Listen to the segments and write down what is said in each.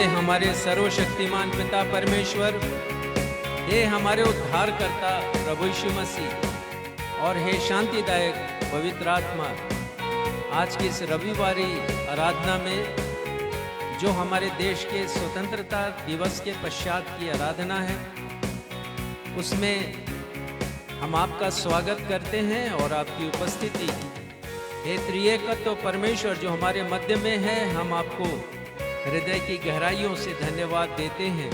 हे हमारे सर्वशक्तिमान पिता परमेश्वर, हे हमारे उद्धारकर्ता प्रभु यीशु मसीह और हे शांतिदायक पवित्र आत्मा, आज की इस रविवारी आराधना में जो हमारे देश के स्वतंत्रता दिवस के पश्चात की आराधना है, उसमें हम आपका स्वागत करते हैं और आपकी उपस्थिति, हे त्रिएकत्व परमेश्वर जो हमारे मध्य में है, हम आपको हृदय की गहराइयों से धन्यवाद देते हैं।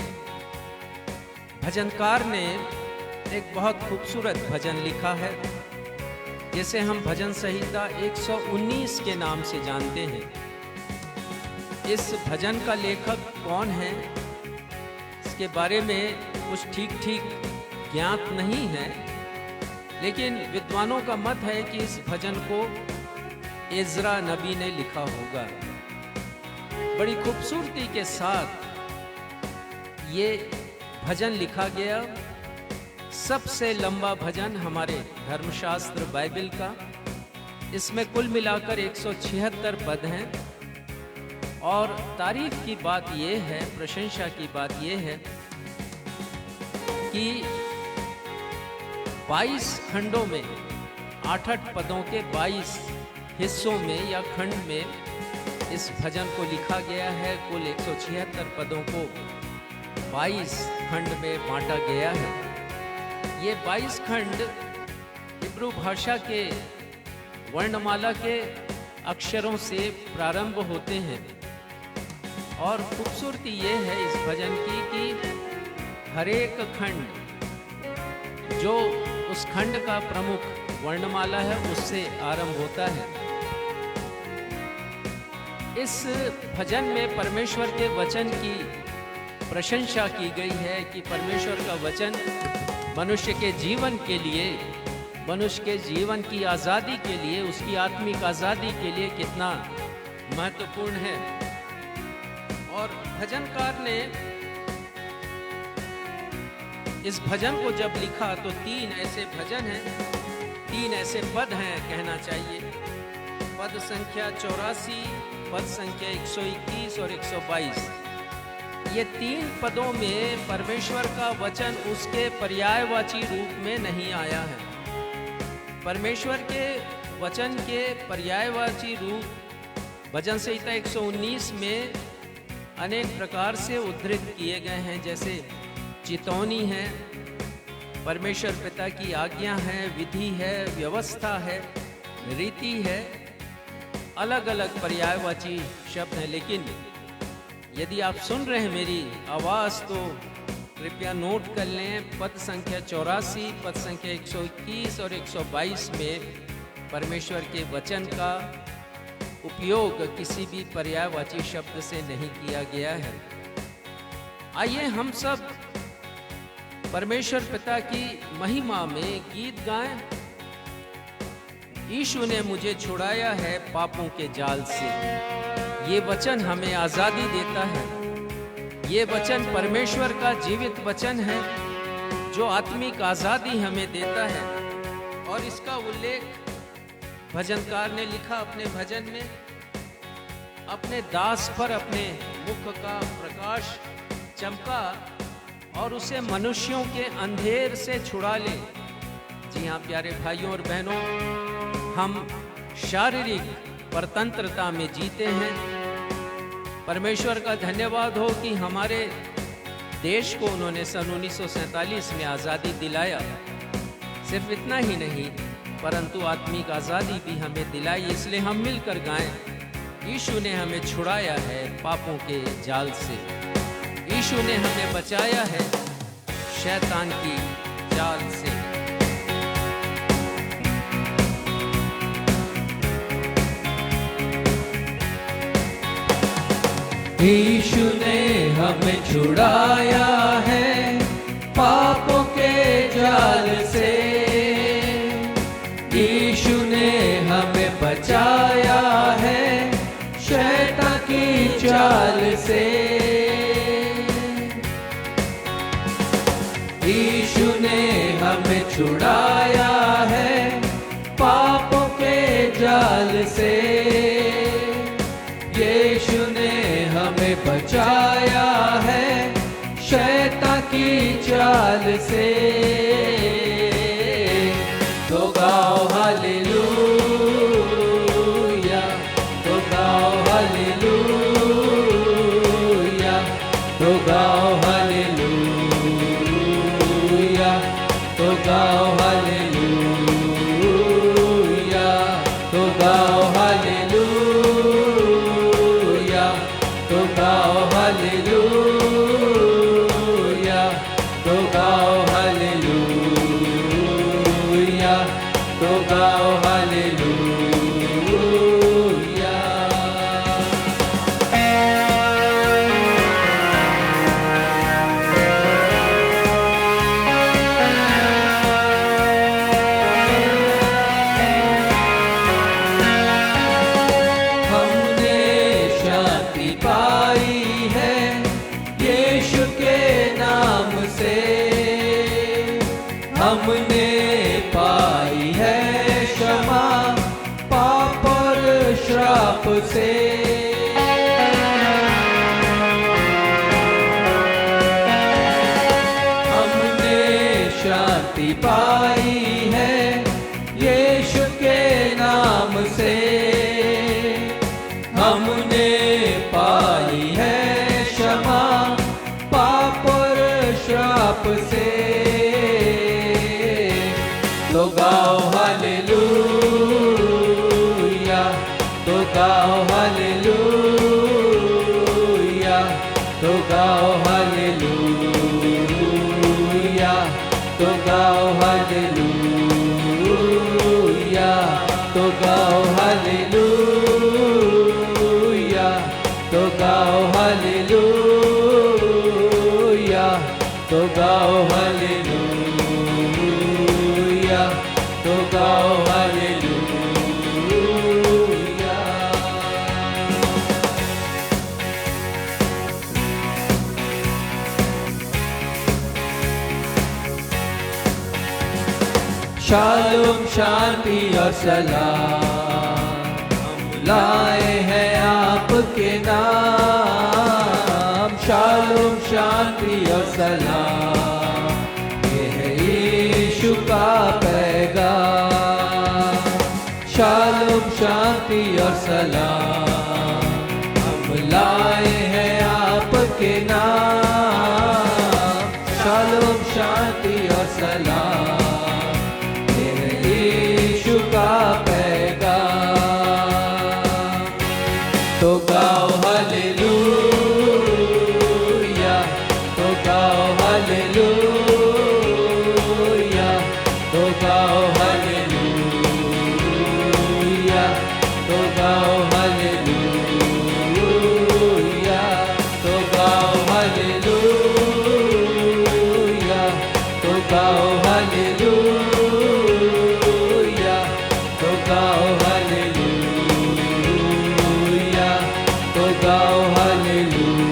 भजनकार ने एक बहुत खूबसूरत भजन लिखा है, जिसे हम भजन संहिता 119 के नाम से जानते हैं। इस भजन का लेखक कौन है, इसके बारे में कुछ ठीक ज्ञात नहीं है, लेकिन विद्वानों का मत है कि इस भजन को इज़रा नबी ने लिखा होगा। बड़ी खूबसूरती के साथ ये भजन लिखा गया। सबसे लंबा भजन हमारे धर्मशास्त्र बाइबल का। इसमें कुल मिलाकर 176 पद हैं और तारीफ की बात यह है, प्रशंसा की बात यह है कि 22 खंडों में 8 पदों के 22 हिस्सों में या खंड में इस भजन को लिखा गया है। कुल 176 पदों को 22 खंड में बांटा गया है। ये 22 खंड हिब्रू भाषा के वर्णमाला के अक्षरों से प्रारंभ होते हैं और खूबसूरती ये है इस भजन की कि हर एक खंड जो उस खंड का प्रमुख वर्णमाला है उससे आरंभ होता है। इस भजन में परमेश्वर के वचन की प्रशंसा की गई है कि परमेश्वर का वचन मनुष्य के जीवन के लिए, मनुष्य के जीवन की आज़ादी के लिए, उसकी आत्मिक आज़ादी के लिए कितना महत्वपूर्ण है। और भजनकार ने इस भजन को जब लिखा तो 3 ऐसे भजन हैं, 3 ऐसे पद हैं कहना चाहिए। पद संख्या 84, पद संख्या 121 और 122। ये 3 पदों में परमेश्वर का वचन उसके पर्यायवाची रूप में नहीं आया है। परमेश्वर के वचन के पर्यायवाची रूप भजन संहिता 119 में अनेक प्रकार से उद्धृत किए गए हैं, जैसे चितौनी है, परमेश्वर पिता की आज्ञा है, विधि है, व्यवस्था है, रीति है, अलग अलग पर्यायवाची शब्द हैं। लेकिन यदि आप सुन रहे हैं मेरी आवाज़ तो कृपया नोट कर लें। पद संख्या 84, पद संख्या 121 और 122 में परमेश्वर के वचन का उपयोग किसी भी पर्यायवाची शब्द से नहीं किया गया है। आइए हम सब परमेश्वर पिता की महिमा में गीत गाएं। यीशु ने मुझे छुड़ाया है पापों के जाल से। ये वचन हमें आज़ादी देता है। ये वचन परमेश्वर का जीवित वचन है जो आत्मिक आज़ादी हमें देता है। और इसका उल्लेख भजनकार ने लिखा अपने भजन में, अपने दास पर अपने मुख का प्रकाश चमका और उसे मनुष्यों के अंधेर से छुड़ा ले। जी हाँ प्यारे भाइयों और बहनों, हम शारीरिक परतंत्रता में जीते हैं। परमेश्वर का धन्यवाद हो कि हमारे देश को उन्होंने सन 1947 में आज़ादी दिलाया। सिर्फ इतना ही नहीं परंतु आत्मिक आज़ादी भी हमें दिलाई। इसलिए हम मिलकर गाएं, यीशु ने हमें छुड़ाया है पापों के जाल से। यीशु ने हमें बचाया है शैतान की जाल से। यीशु ने हमें छुड़ाया है पापों के जाल से। यीशु ने हमें बचाया है शैतान की चाल से। यीशु ने हमें छुड़ाया है पापों के जाल से। यीशु ने हमें बचाया शैतान की चाल से। तो गाओ हालेलुया, तो गाओ हालेलुया, तो गाओ हालेलुया, तो गाओ हालेलुया, तो गाओ हालेलुया, तो गाओ हालेलुया, तो गाओ हालेलुया, तो गाओ हालेलुया। हमने शांति पाई है यीशु के नाम से, हमने पाई है क्षमा पाप और श्राप से। हमने शांति पाई है यीशु के नाम से, हमने पाई है क्षमा पाप और श्राप से। तो गाओ हालेलुया, तो गाओ हालेलुया, तो गाओ हालेलुया, तो गाओ हालेलुया, तो गाओ हालेलुया, तो गाओ हालेलुया, तो गाओ हालेलुया, तो गाओ हालेलुया। शालोम शांति और सलाम हम लाए हैं आपके नाम। शालोम शांति और सलाम, ये है यीशु का पैगाम। शालोम शांति और सलाम हम लाए हैं आपके नाम। शालोम शांति और सलाम, यीशु का पैगाम। तो गाओ हालेलुया, तो गाओ हालेलुया, तो गाओ हालेलुया, तो गाओ हालेलुया, तो गाओ हालेलुया, तो गाओ हालेलुया, तो गाओ हालेलुया, तो गाओ हालेलुया।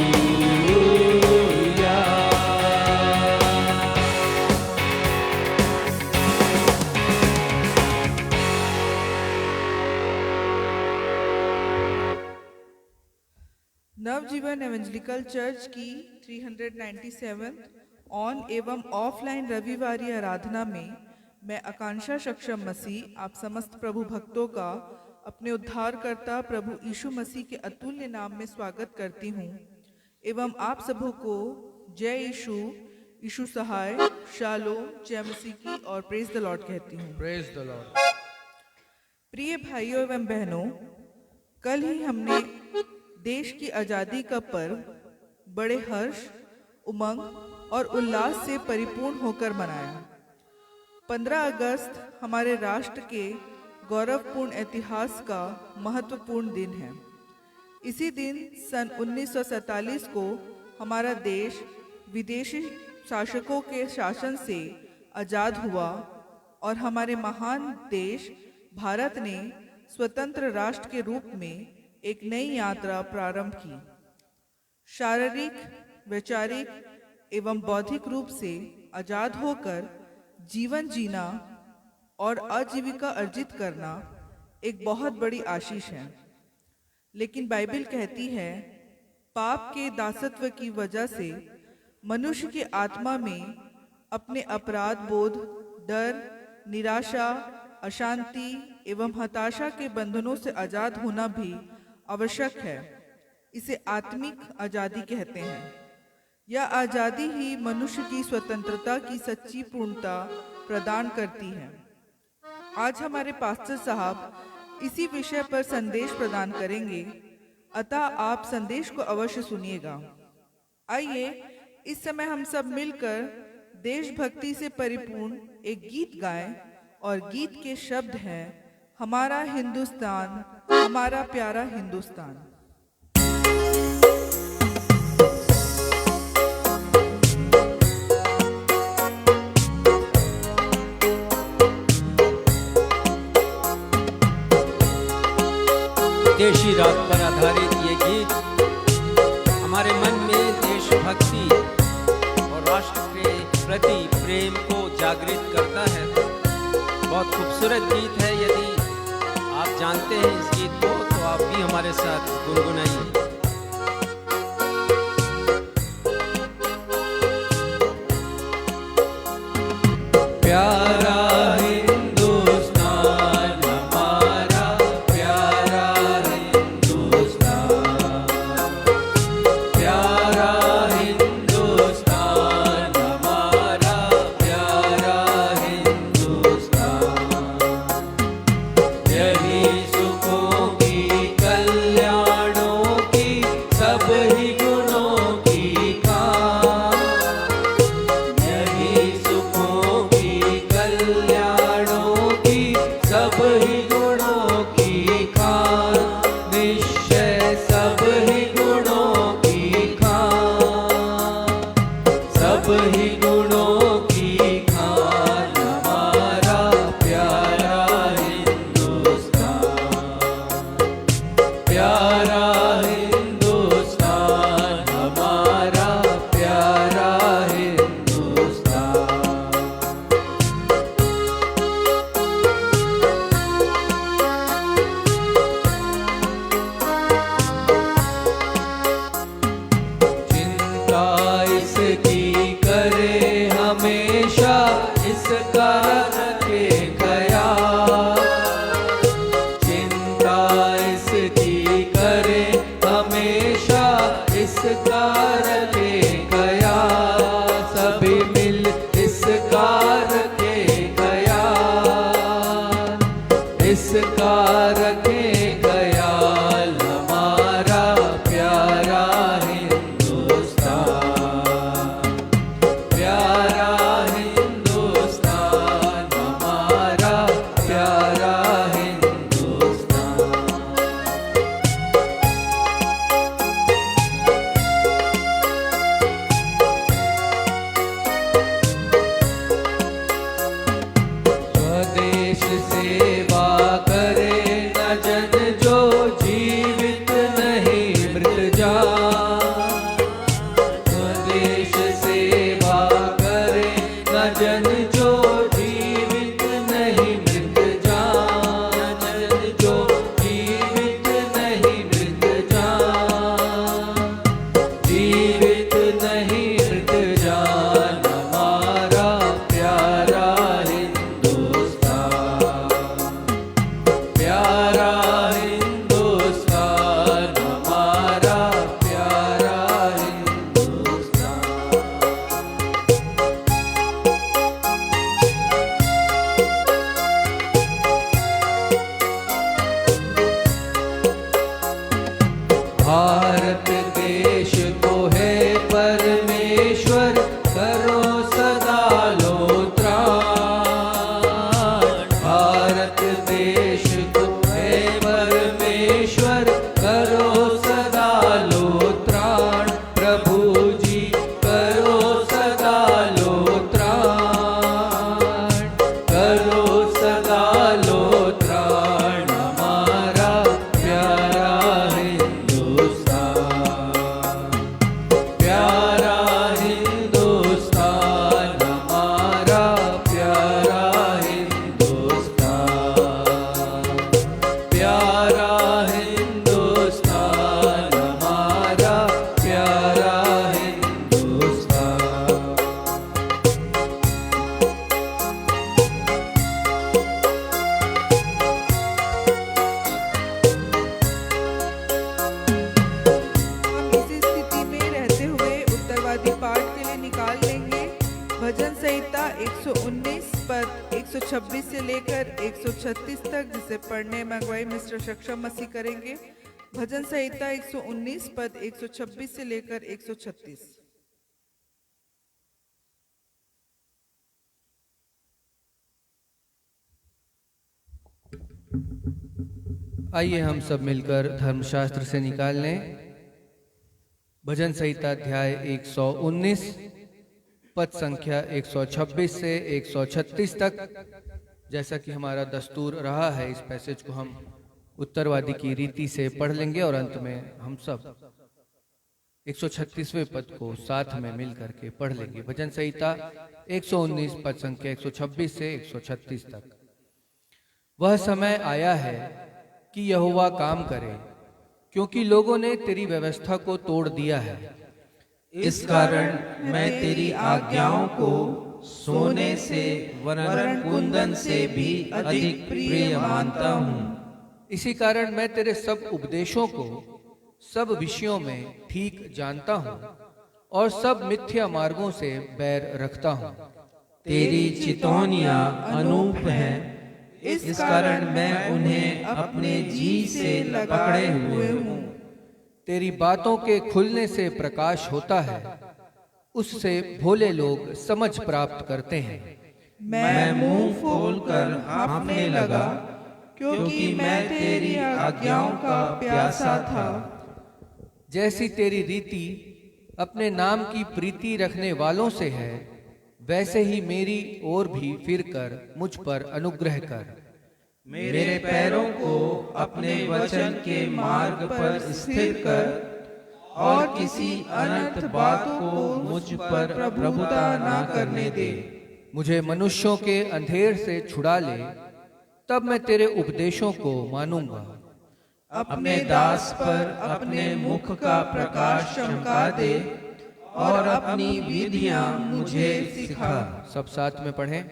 नवजीवन एवेंजलिकल चर्च की 397 ऑन एवं ऑफलाइन रविवारी आराधना में मैं आकांक्षा सक्षम मसीह आप समस्त प्रभु भक्तों का अपने उद्धारकर्ता प्रभु यीशु मसीह के अतुल्य नाम में स्वागत करती हूँ एवं आप सबों को जय यीशु, यीशु सहाय, शालोम, जय मसीह की और प्रेज द लॉर्ड कहती हूँ। Praise the Lord. प्रिय भाइयों एवं बहनों, कल ही हमने देश की आज़ादी का पर्व बड़े हर्ष, उमंग और उल्लास से परिपूर्ण होकर मनाया। 15 अगस्त हमारे राष्ट्र के गौरवपूर्ण इतिहास का महत्वपूर्ण दिन है। इसी दिन सन 1947 को हमारा देश विदेशी शासकों के शासन से आज़ाद हुआ और हमारे महान देश भारत ने स्वतंत्र राष्ट्र के रूप में एक नई यात्रा प्रारंभ की। शारीरिक, वैचारिक एवं बौद्धिक रूप से आजाद होकर जीवन जीना और आजीविका अर्जित करना एक बहुत बड़ी आशीष है। लेकिन बाइबल कहती है, पाप के दासत्व की वजह से मनुष्य की आत्मा में अपने अपराध बोध, डर, निराशा, अशांति एवं हताशा के बंधनों से आजाद होना भी आवश्यक है। इसे आत्मिक आजादी कहते हैं। यह आजादी ही मनुष्य की स्वतंत्रता की सच्ची पूर्णता प्रदान करती है। आज हमारे पास्टर साहब इसी विषय पर संदेश प्रदान करेंगे, अतः आप संदेश को अवश्य सुनिएगा। आइए इस समय हम सब मिलकर देशभक्ति से परिपूर्ण एक गीत गाएं और गीत के शब्द हैं, हमारा हिंदुस्तान, हमारा प्यारा हिंदुस्तान। देशी राग पर आधारित ये गीत हमारे मन में देशभक्ति और राष्ट्र के प्रति प्रेम को जागृत करता है। बहुत खूबसूरत गीत है। यदि आप जानते हैं इस गीत को तो आप भी हमारे साथ गुनगुनाइए। प्यारा भजन संहिता 119 पद 126 से लेकर 136 तक, जिसे पढ़ने में अगुवाई मिस्टर सक्षम मसीह करेंगे। भजन संहिता 119 पद 126 से लेकर 136। आइए हम सब मिलकर धर्मशास्त्र से निकाल लें भजन संहिता अध्याय 119 पद संख्या 126 से 136 तक। जैसा कि हमारा दस्तूर रहा है, इस पैसेज को हम उत्तरवादी की रीति से पढ़ लेंगे और अंत में हम सब 136वें पद को साथ में मिल करके पढ़ लेंगे। भजन संहिता 119 पद संख्या 126 से 136 तक। वह समय आया है कि यहोवा काम करे, क्योंकि लोगों ने तेरी व्यवस्था को तोड़ दिया है। इस कारण मैं तेरी आज्ञाओं को सोने से वरन कुंदन से भी अधिक प्रिय मानता हूँ। इसी कारण मैं तेरे सब उपदेशों को सब विषयों में ठीक जानता हूँ और सब मिथ्या मार्गों से बैर रखता हूँ। तेरी चितौनियाँ अनूप हैं, इस कारण मैं उन्हें अपने जी से पकड़े हुए हूँ। तेरी बातों के खुलने से प्रकाश होता है, उससे भोले लोग समझ प्राप्त करते हैं। मैं मुंह खोलकर हाँफने लगा, क्योंकि मैं तेरी आज्ञाओं का प्यासा था। जैसी तेरी रीति अपने नाम की प्रीति रखने वालों से है, वैसे ही मेरी ओर भी फिरकर मुझ पर अनुग्रह कर। मेरे पैरों को अपने वचन के मार्ग पर स्थिर कर और किसी अनर्थ बात को मुझ पर प्रभुता ना करने दे। मुझे मनुष्यों के अंधेर से छुड़ा ले, तब मैं तेरे उपदेशों को मानूंगा। अपने दास पर अपने मुख का प्रकाश चमका दे और अपनी विधियां मुझे सिखा। सब साथ में पढ़ें।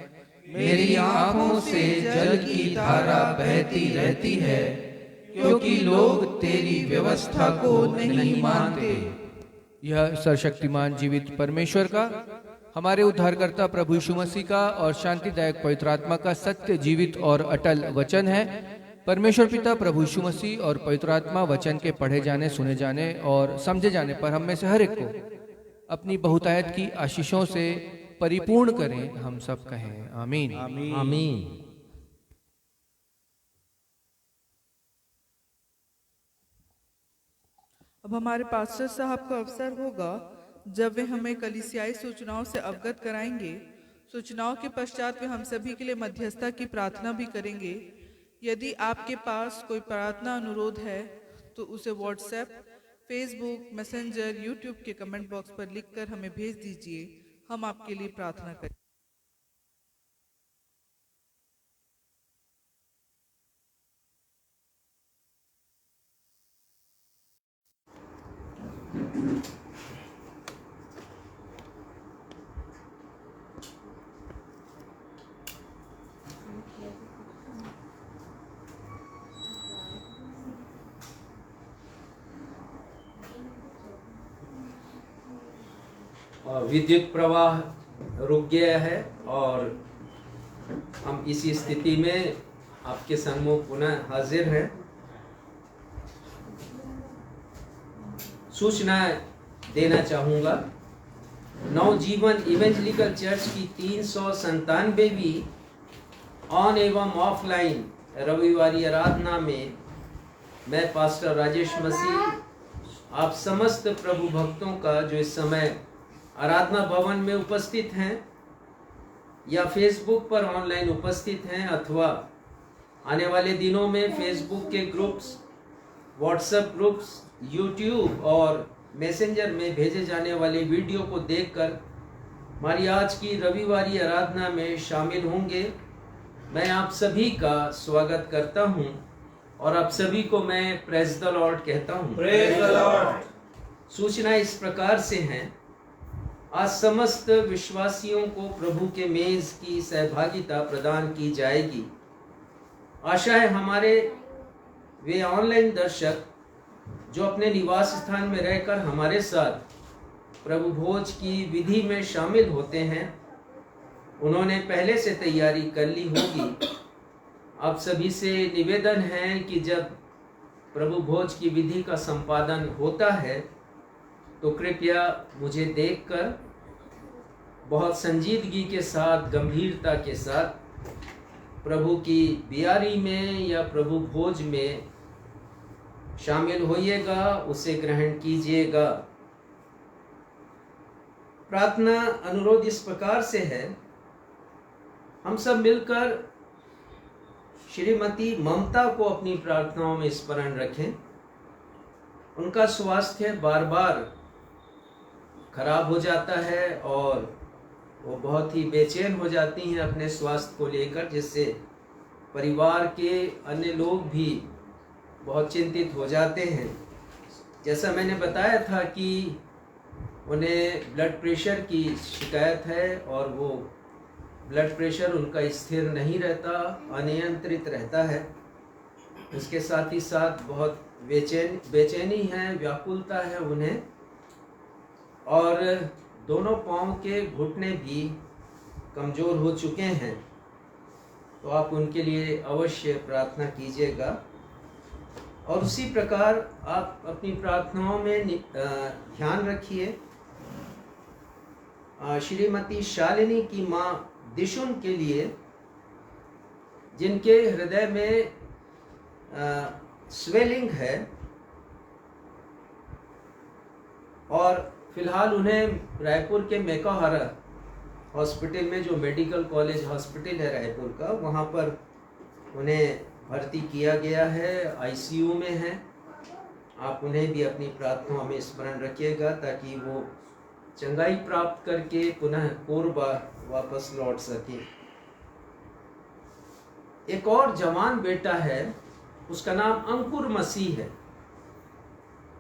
मेरी आंखों से जल की धारा बहती रहती है, क्योंकि लोग तेरी व्यवस्था को नहीं मानते। यह सर्वशक्तिमान जीवित परमेश्वर का, हमारे उद्धारकर्ता प्रभु यीशु मसीह का और शांतिदायक पवित्र आत्मा का सत्य, जीवित और अटल वचन है। परमेश्वर पिता, प्रभु यीशु मसीह और पवित्र आत्मा वचन के पढ़े जाने, सुने जाने और समझे जाने पर हम में से हर एक को अपनी बहुतायत की आशीषों से परिपूर्ण करें। हम सब कहें आमीन। आमीन। अब हमारे पास्टर साहब का अवसर होगा जब वे हमें कलीसियाई सूचनाओं से अवगत कराएंगे। सूचनाओं के पश्चात वे हम सभी के लिए मध्यस्थता की प्रार्थना भी करेंगे। यदि आपके पास कोई प्रार्थना अनुरोध है तो उसे व्हाट्सएप, फेसबुक, मैसेंजर, यूट्यूब के कमेंट बॉक्स पर लिखकर हमें भेज दीजिए। हम आपके लिए प्रार्थना करें। विद्युत प्रवाह रुक गया है और हम इसी स्थिति में आपके सम्मुख पुनः हाजिर हैं। सूचना देना चाहूँगा, नवजीवन इवेंजलिकल चर्च की 397वीं ऑन एवं ऑफलाइन रविवारी आराधना में मैं पास्टर राजेश मसीह आप समस्त प्रभु भक्तों का जो इस समय आराधना भवन में उपस्थित हैं या फेसबुक पर ऑनलाइन उपस्थित हैं अथवा आने वाले दिनों में फेसबुक के ग्रुप्स, व्हाट्सएप ग्रुप्स, यूट्यूब और मैसेंजर में भेजे जाने वाले वीडियो को देखकर हमारी आज की रविवारी आराधना में शामिल होंगे। मैं आप सभी का स्वागत करता हूं और आप सभी को मैं प्रेज द लॉर्ड कहता हूं। Praise the Lord. सूचना इस प्रकार से हैं, आज समस्त विश्वासियों को प्रभु के मेज की सहभागिता प्रदान की जाएगी। आशा है हमारे वे ऑनलाइन दर्शक जो अपने निवास स्थान में रहकर हमारे साथ प्रभु भोज की विधि में शामिल होते हैं, उन्होंने पहले से तैयारी कर ली होगी। आप सभी से निवेदन है कि जब प्रभु भोज की विधि का संपादन होता है तो कृपया मुझे देखकर बहुत संजीदगी के साथ, गंभीरता के साथ प्रभु की बियारी में या प्रभु भोज में शामिल होइएगा, उसे ग्रहण कीजिएगा। प्रार्थना अनुरोध इस प्रकार से है, हम सब मिलकर श्रीमती ममता को अपनी प्रार्थनाओं में स्मरण रखें। उनका स्वास्थ्य बार बार खराब हो जाता है और वो बहुत ही बेचैन हो जाती हैं अपने स्वास्थ्य को लेकर, जिससे परिवार के अन्य लोग भी बहुत चिंतित हो जाते हैं। जैसा मैंने बताया था कि उन्हें ब्लड प्रेशर की शिकायत है और वो ब्लड प्रेशर उनका स्थिर नहीं रहता, अनियंत्रित रहता है। उसके साथ ही साथ बहुत बेचैनी है, व्याकुलता है उन्हें, और दोनों पाँव के घुटने भी कमज़ोर हो चुके हैं। तो आप उनके लिए अवश्य प्रार्थना कीजिएगा। और उसी प्रकार आप अपनी प्रार्थनाओं में ध्यान रखिए श्रीमती शालिनी की माँ दिशुन के लिए, जिनके हृदय में स्वेलिंग है और फिलहाल उन्हें रायपुर के मेकाहारा हॉस्पिटल में, जो मेडिकल कॉलेज हॉस्पिटल है रायपुर का, वहाँ पर उन्हें भर्ती किया गया है, आईसीयू में है। आप उन्हें भी अपनी प्रार्थनाओं में स्मरण रखिएगा ताकि वो चंगाई प्राप्त करके पुनः कोरबा वापस लौट सके। एक और जवान बेटा है, उसका नाम अंकुर मसीह है।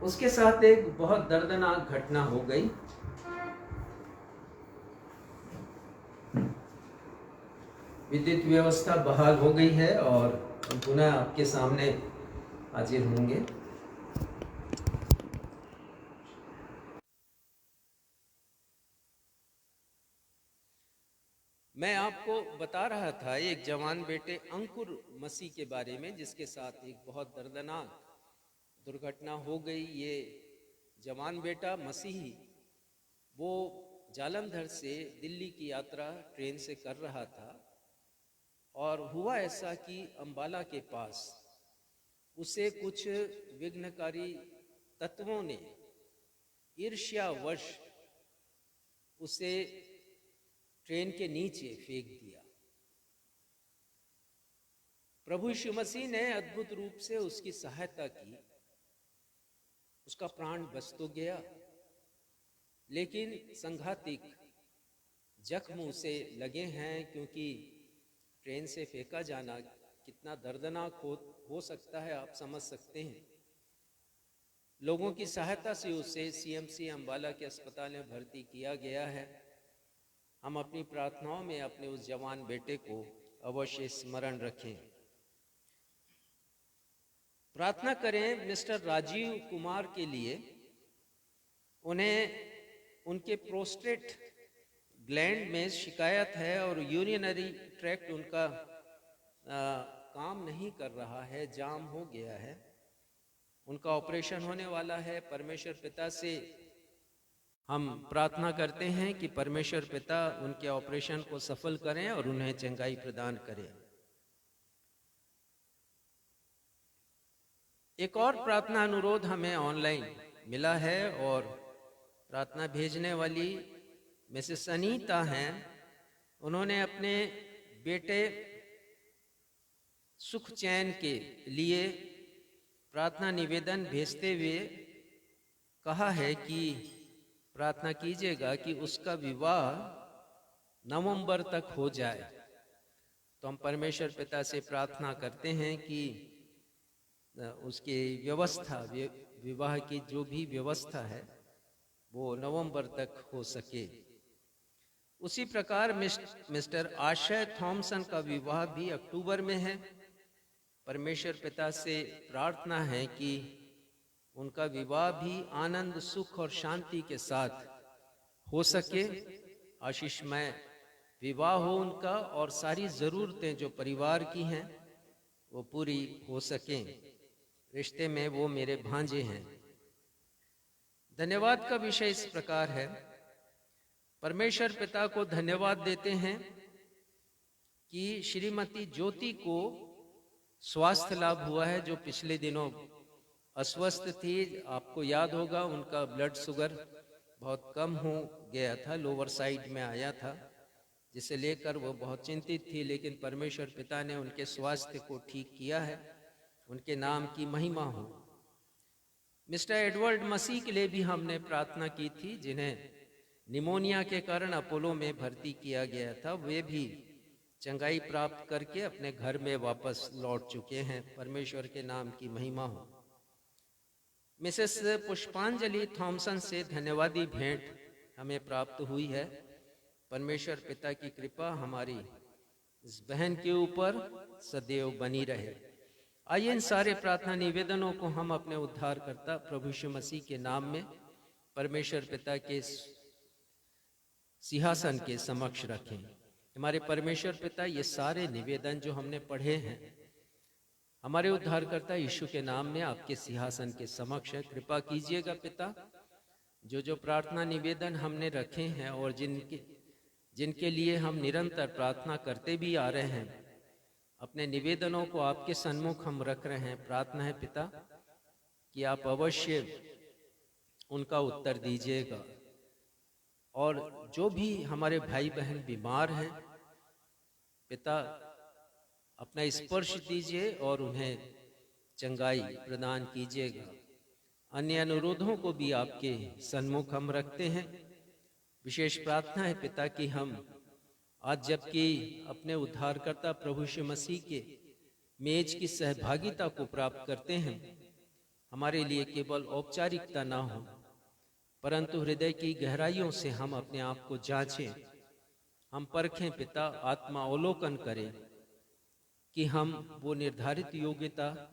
उसके साथ एक बहुत दर्दनाक घटना हो गई। विद्युत व्यवस्था बहाल हो गई है और पुनः आपके सामने हाजिर होंगे। मैं आपको बता रहा था एक जवान बेटे अंकुर मसीह के बारे में, जिसके साथ एक बहुत दर्दनाक दुर्घटना हो गई। ये जवान बेटा मसीही वो जालंधर से दिल्ली की यात्रा ट्रेन से कर रहा था और हुआ ऐसा कि अंबाला के पास उसे कुछ विघ्नकारी तत्वों ने ईर्ष्यावश उसे ट्रेन के नीचे फेंक दिया। प्रभु यीशु मसीह ने अद्भुत रूप से उसकी सहायता की। उसका प्राण बच तो गया, लेकिन संघातिक जख्म उसे लगे हैं, क्योंकि ट्रेन से फेंका जाना कितना दर्दनाक हो सकता है, आप समझ सकते हैं। लोगों की सहायता से उसे सीएमसी अंबाला के अस्पताल में भर्ती किया गया है। हम अपनी प्रार्थनाओं में अपने उस जवान बेटे को अवश्य स्मरण रखें। प्रार्थना करें मिस्टर राजीव कुमार के लिए। उन्हें उनके प्रोस्टेट ग्लैंड में शिकायत है और यूरिनरी ट्रैक्ट उनका काम नहीं कर रहा है, जाम हो गया है। उनका ऑपरेशन होने वाला है। परमेश्वर पिता से हम प्रार्थना करते हैं कि परमेश्वर पिता उनके ऑपरेशन को सफल करें और उन्हें चंगाई प्रदान करें। एक और प्रार्थना अनुरोध हमें ऑनलाइन मिला है और प्रार्थना भेजने वाली मिसेस अनीता हैं। उन्होंने अपने बेटे सुख चैन के लिए प्रार्थना निवेदन भेजते हुए कहा है कि प्रार्थना कीजिएगा कि उसका विवाह नवंबर तक हो जाए। तो हम परमेश्वर पिता से प्रार्थना करते हैं कि उसकी व्यवस्था, विवाह की जो भी व्यवस्था है वो नवंबर तक हो सके। उसी प्रकार मिस्टर आशय थॉमसन का विवाह भी अक्टूबर में है। परमेश्वर पिता से प्रार्थना है कि उनका विवाह भी आनंद, सुख और शांति के साथ हो सके। आशीषमय विवाह हो उनका और सारी ज़रूरतें जो परिवार की हैं वो पूरी हो सकें। रिश्ते में वो मेरे भांजे हैं। धन्यवाद का विषय इस प्रकार है। परमेश्वर पिता को धन्यवाद देते हैं कि श्रीमती ज्योति को स्वास्थ्य लाभ हुआ है, जो पिछले दिनों अस्वस्थ थी। आपको याद होगा उनका ब्लड शुगर बहुत कम हो गया था, लोअर साइड में आया था, जिसे लेकर वो बहुत चिंतित थी। लेकिन परमेश्वर पिता ने उनके स्वास्थ्य को ठीक किया है। उनके नाम की महिमा हो। मिस्टर एडवर्ड मसीह के लिए भी हमने प्रार्थना की थी, जिन्हें निमोनिया के कारण अपोलो में भर्ती किया गया था। वे भी चंगाई प्राप्त करके अपने घर में वापस लौट चुके हैं। परमेश्वर के नाम की महिमा हो। मिसेस पुष्पांजलि थॉमसन से धन्यवादी भेंट हमें प्राप्त हुई है। परमेश्वर पिता की कृपा हमारी इस बहन के ऊपर सदैव बनी रहे। आइए इन सारे प्रार्थना निवेदनों को हम अपने उद्धारकर्ता प्रभु यीशु मसीह के नाम में परमेश्वर पिता के सिंहासन के समक्ष रखें। हमारे परमेश्वर पिता, ये सारे निवेदन जो हमने पढ़े हैं हमारे उद्धारकर्ता यीशु के नाम में आपके सिंहासन के समक्ष है। कृपा कीजिएगा पिता, जो प्रार्थना निवेदन हमने रखे हैं और जिनके लिए हम निरंतर प्रार्थना करते भी आ रहे हैं, अपने निवेदनों को आपके सन्मुख हम रख रहे हैं। प्रार्थना है पिता कि आप अवश्य उनका उत्तर दीजिएगा। और जो भी हमारे भाई बहन बीमार हैं पिता, अपना स्पर्श दीजिए और उन्हें चंगाई प्रदान कीजिएगा। अन्य अनुरोधों को भी आपके सन्मुख हम रखते हैं। विशेष प्रार्थना है पिता कि हम आज जबकि अपने उद्धारकर्ता प्रभु यीशु मसीह के मेज की सहभागिता को प्राप्त करते हैं, हमारे लिए केवल औपचारिकता ना हो, परंतु हृदय की गहराइयों से हम अपने आप को जांचें, हम परखें पिता, आत्मा अवलोकन करें कि हम वो निर्धारित योग्यता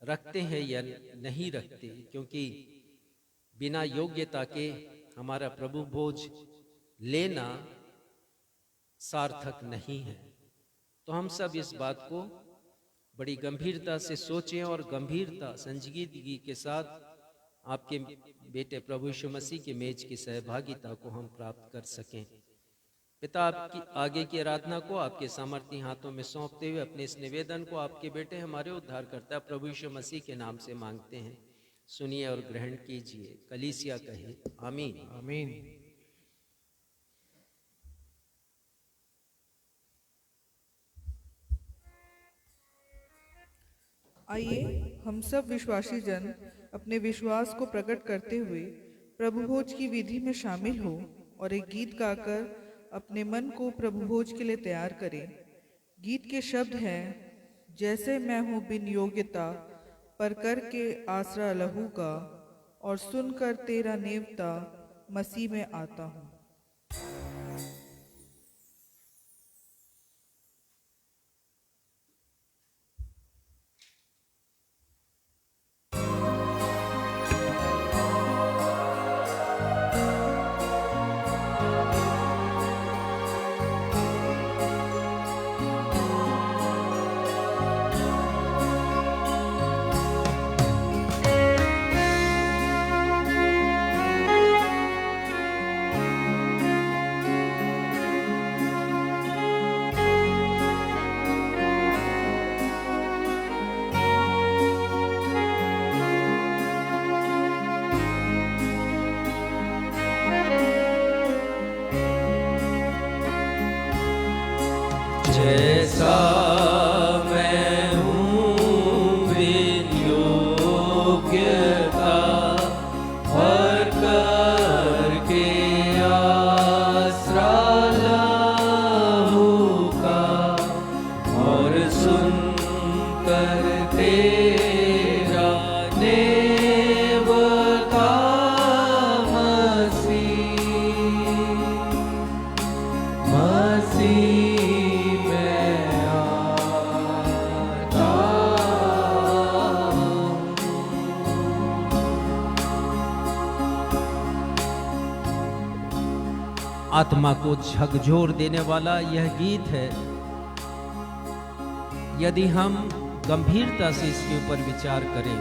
रखते हैं या नहीं रखते, क्योंकि बिना योग्यता के हमारा प्रभु भोज लेना सार्थक नहीं है। तो हम सब इस बात को बड़ी गंभीरता से सोचें और गंभीरता संजीदगी के साथ आपके बेटे प्रभु यीशु मसीह के मेज की सहभागिता को हम प्राप्त कर सकें। पिता, आपकी आगे की आराधना को आपके सामर्थी हाथों में सौंपते हुए अपने इस निवेदन को आपके बेटे हमारे उद्धारकर्ता प्रभु यीशु मसीह के नाम से मांगते हैं। सुनिए और ग्रहण कीजिए। कलीसिया कहे आमीन। आमीन। आइए हम सब विश्वासी जन अपने विश्वास को प्रकट करते हुए प्रभु भोज की विधि में शामिल हो और एक गीत गाकर अपने मन को प्रभु भोज के लिए तैयार करें। गीत के शब्द हैं, जैसे मैं हूँ बिन योग्यता, पर करके आसरा लहू का, और सुनकर तेरा नेवता मसीह में आता हूँ। जैसा मैं हूँ बिन योग्यता, पर करके आसरा लहू का, और सुनकर तेरा नेवता मसीह आत्मा को झकझोर देने वाला यह गीत है। यदि हम गंभीरता से इसके ऊपर विचार करें,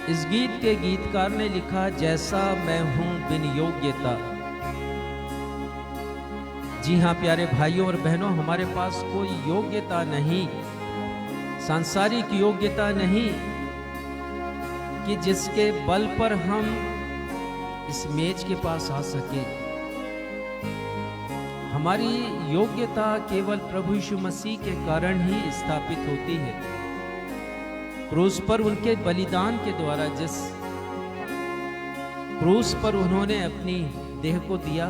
इस गीत के गीतकार ने लिखा, जैसा मैं हूं बिन योग्यता। जी हाँ प्यारे भाइयों और बहनों, हमारे पास कोई योग्यता नहीं, सांसारिक योग्यता नहीं कि जिसके बल पर हम इस मेज के पास आ सके। हमारी योग्यता केवल प्रभु यीशु मसीह के कारण ही स्थापित होती है। क्रूस पर उनके बलिदान के द्वारा, जिस क्रूस पर उन्होंने अपनी देह को दिया,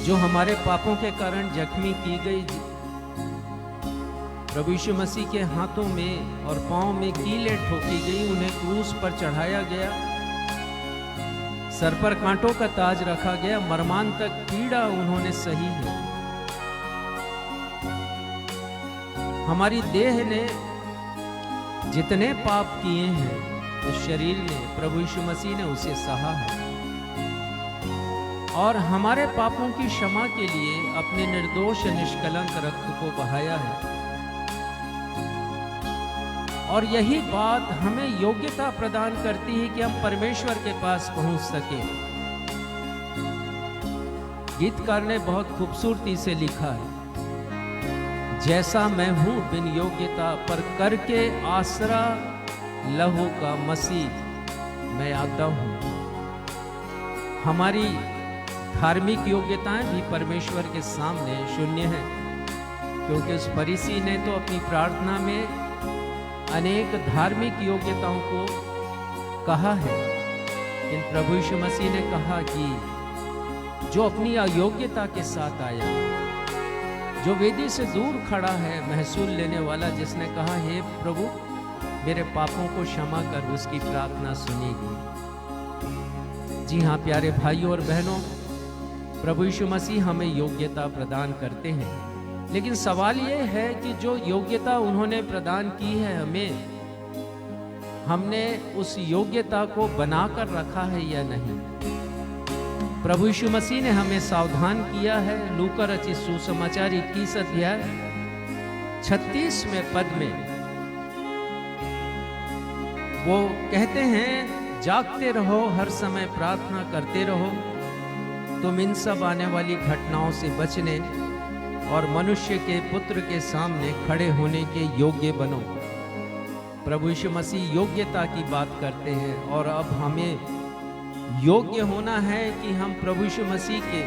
जो हमारे पापों के कारण जख्मी की गई, प्रभु यीशु मसीह के हाथों में और पांव में कीलें ठोकी गई, उन्हें क्रूस पर चढ़ाया गया, सर पर कांटों का ताज रखा गया, मर्मांतक पीड़ा उन्होंने सही है। हमारी देह ने जितने पाप किए हैं, उस शरीर ने, प्रभु यीशु मसीह ने उसे सहा है और हमारे पापों की क्षमा के लिए अपने निर्दोष निष्कलंक रक्त को बहाया है। और यही बात हमें योग्यता प्रदान करती है कि हम परमेश्वर के पास पहुंच सके। गीतकार ने बहुत खूबसूरती से लिखा है, जैसा मैं हूं बिन योग्यता, पर करके आसरा लहू का मसीह मैं आता हूं। हमारी धार्मिक योग्यताएं भी परमेश्वर के सामने शून्य है, क्योंकि उस फरीसी ने तो अपनी प्रार्थना में अनेक धार्मिक योग्यताओं को कहा है, लेकिन प्रभु यीशु मसीह ने कहा कि जो अपनी अयोग्यता के साथ आया, जो वेदी से दूर खड़ा है, महसूल लेने वाला, जिसने कहा, हे प्रभु मेरे पापों को क्षमा कर, उसकी प्रार्थना सुनेगी। जी हाँ प्यारे भाइयों और बहनों, प्रभु यीशु मसीह हमें योग्यता प्रदान करते हैं, लेकिन सवाल यह है कि जो योग्यता उन्होंने प्रदान की है हमें, हमने उस योग्यता को बनाकर रखा है या नहीं। प्रभु यीशु मसीह ने हमें सावधान किया है। लूका रचित सुसमाचार 21 अध्याय 36वें पद में वो कहते हैं, जागते रहो, हर समय प्रार्थना करते रहो, तुम इन सब आने वाली घटनाओं से बचने और मनुष्य के पुत्र के सामने खड़े होने के योग्य बनो। प्रभु यीशु मसीह योग्यता की बात करते हैं और अब हमें योग्य होना है कि हम प्रभु यीशु मसीह के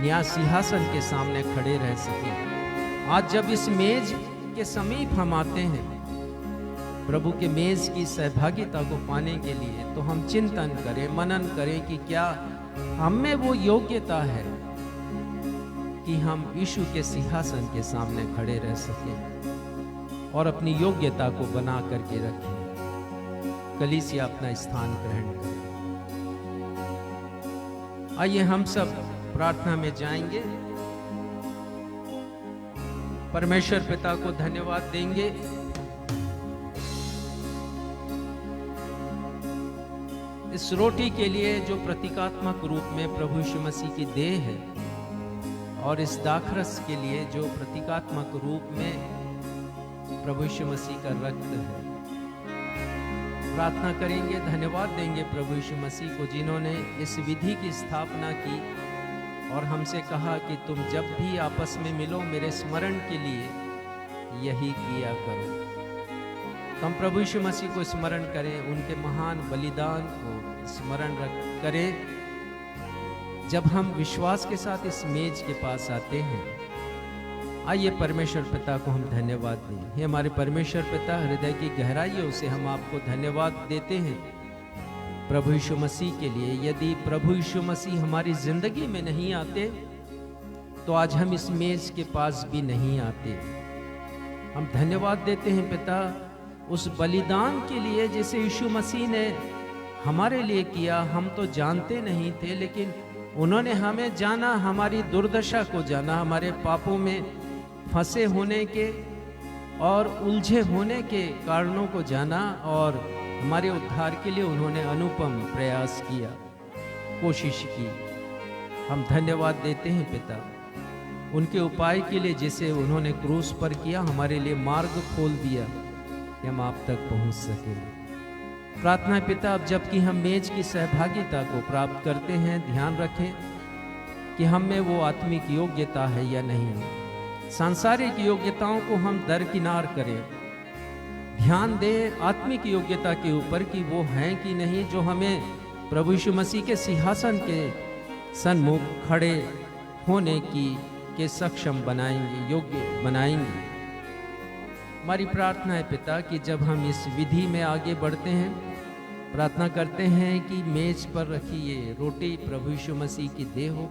न्याय सिंहासन के सामने खड़े रह सकें। आज जब इस मेज के समीप हम आते हैं, प्रभु के मेज की सहभागिता को पाने के लिए, तो हम चिंतन करें, मनन करें कि क्या हम में वो योग्यता है कि हम यीशु के सिंहासन के सामने खड़े रह सकें और अपनी योग्यता को बना करके रखें। कलीसिया अपना स्थान ग्रहण करें। आइए हम सब प्रार्थना में जाएंगे। परमेश्वर पिता को धन्यवाद देंगे इस रोटी के लिए जो प्रतीकात्मक रूप में प्रभु यीशु मसीह की देह है, और इस दाखरस के लिए जो प्रतीकात्मक रूप में प्रभु यीशु मसीह का रक्त है। प्रार्थना करेंगे, धन्यवाद देंगे प्रभु यीशु मसीह को, जिन्होंने इस विधि की स्थापना की और हमसे कहा कि तुम जब भी आपस में मिलो मेरे स्मरण के लिए यही किया करो। हम प्रभु यीशु मसीह को स्मरण करें, उनके महान बलिदान को स्मरण करें जब हम विश्वास के साथ इस मेज के पास आते हैं। आइए परमेश्वर पिता को हम धन्यवाद दें। हे हमारे परमेश्वर पिता, हृदय की गहराइयों से हम आपको धन्यवाद देते हैं प्रभु यीशु मसीह के लिए। यदि प्रभु यीशु मसीह हमारी जिंदगी में नहीं आते तो आज हम इस मेज के पास भी नहीं आते। हम धन्यवाद देते हैं पिता उस बलिदान के लिए जिसे यीशु मसीह ने हमारे लिए किया। हम तो जानते नहीं थे, लेकिन उन्होंने हमें जाना, हमारी दुर्दशा को जाना, हमारे पापों में फंसे होने के और उलझे होने के कारणों को जाना, और हमारे उद्धार के लिए उन्होंने अनुपम प्रयास किया। कोशिश की। हम धन्यवाद देते हैं पिता उनके उपाय के लिए जिसे उन्होंने क्रूस पर किया, हमारे लिए मार्ग खोल दिया कि हम आप तक पहुंच सके। प्रार्थना है पिता, अब जबकि हम मेज की सहभागिता को प्राप्त करते हैं, ध्यान रखें कि हम में वो आत्मिक योग्यता है या नहीं। सांसारिक योग्यताओं को हम दरकिनार करें, ध्यान दें आत्मिक योग्यता के ऊपर कि वो हैं कि नहीं, जो हमें प्रभु यीशु मसीह के सिंहासन के सन्मुख खड़े होने के सक्षम बनाएंगे, योग्य बनाएंगे। हमारी प्रार्थना है पिता कि जब हम इस विधि में आगे बढ़ते हैं, प्रार्थना करते हैं कि मेज पर रखी ये रोटी प्रभु यीशु मसीह की देह हो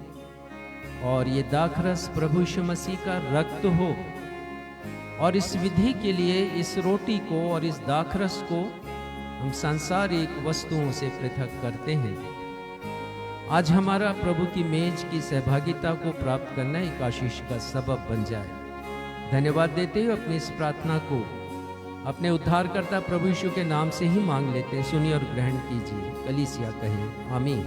और ये दाखरस प्रभु यीशु मसीह का रक्त हो। और इस विधि के लिए इस रोटी को और इस दाखरस को हम सांसारिक वस्तुओं से पृथक करते हैं। आज हमारा प्रभु की मेज की सहभागिता को प्राप्त करना एक आशीष का सबब बन जाए। धन्यवाद देते हुए अपनी इस प्रार्थना को अपने उद्धारकर्ता प्रभु यीशु के नाम से ही मांग लेते हैं। सुनिए और ग्रहण कीजिए। कलीसिया कहें आमीन।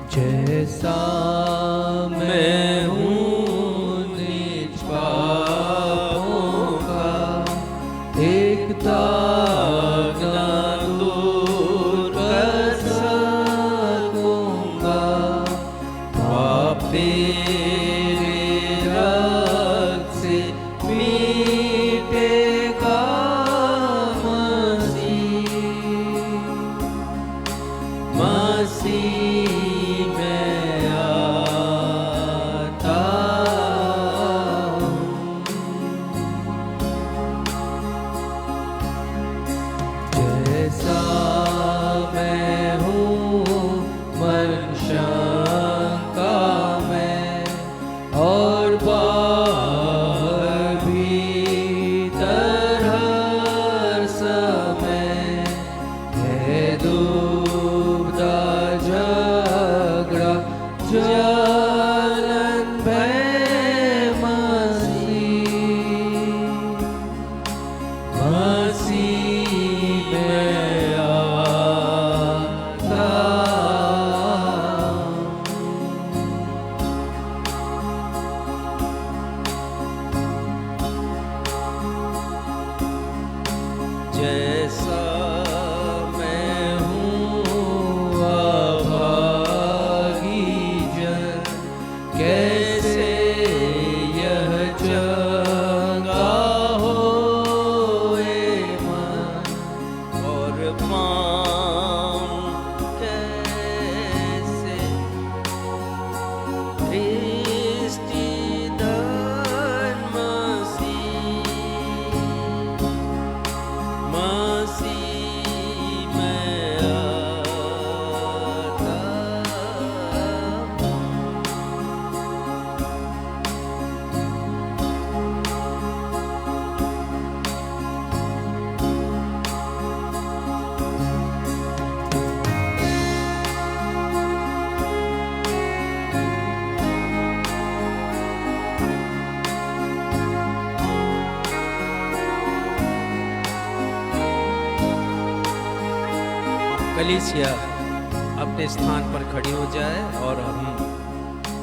जैसा मैं हूँ निज पापों का, एक दाग ना दूर कर सकूंगा। पाप तेरे रक्त से मीटेगा मसीह कलीसिया अपने स्थान पर खड़ी हो जाए और हम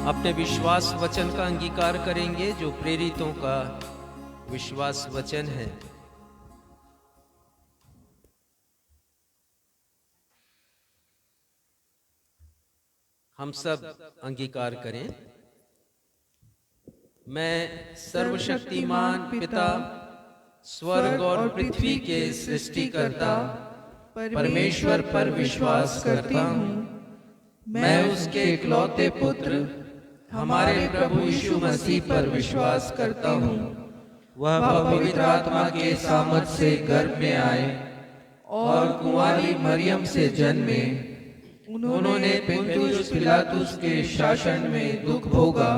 अपने विश्वास वचन का अंगीकार करेंगे जो प्रेरितों का विश्वास वचन है। हम सब अंगीकार करें। मैं सर्वशक्तिमान पिता, स्वर्ग और पृथ्वी के सृष्टिकर्ता परमेश्वर पर विश्वास करता हूँ। मैं उसके इकलौते पुत्र हमारे प्रभु यीशु मसीह पर विश्वास करता हूँ। वह पवित्र आत्मा के सामर्थ्य से गर्भ में आए और कुंवारी मरियम से जन्मे। उन्होंने पुन्तियुस पिलातुस के शासन में दुख भोगा।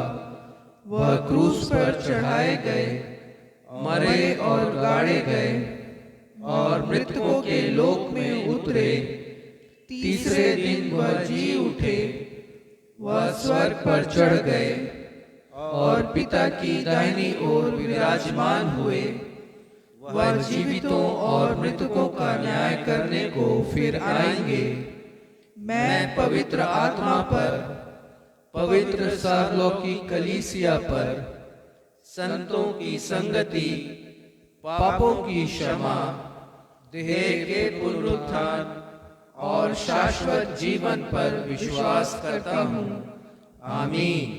वह क्रूस पर चढ़ाए गए, मरे और गाड़े गए और मृतकों के लोक में उतरे। तीसरे दिन वह जी उठे। वह स्वर्ग पर चढ़ गए और पिता की दाहिनी ओर विराजमान हुए। वह जीवितों और मृतकों का न्याय करने को फिर आएंगे। मैं पवित्र आत्मा पर, पवित्र सार्वलौकिक कलीसिया पर, संतों की संगति, पापों की क्षमा, देह के पुनरुत्थान और शाश्वत जीवन पर विश्वास करता हूँ। आमीन।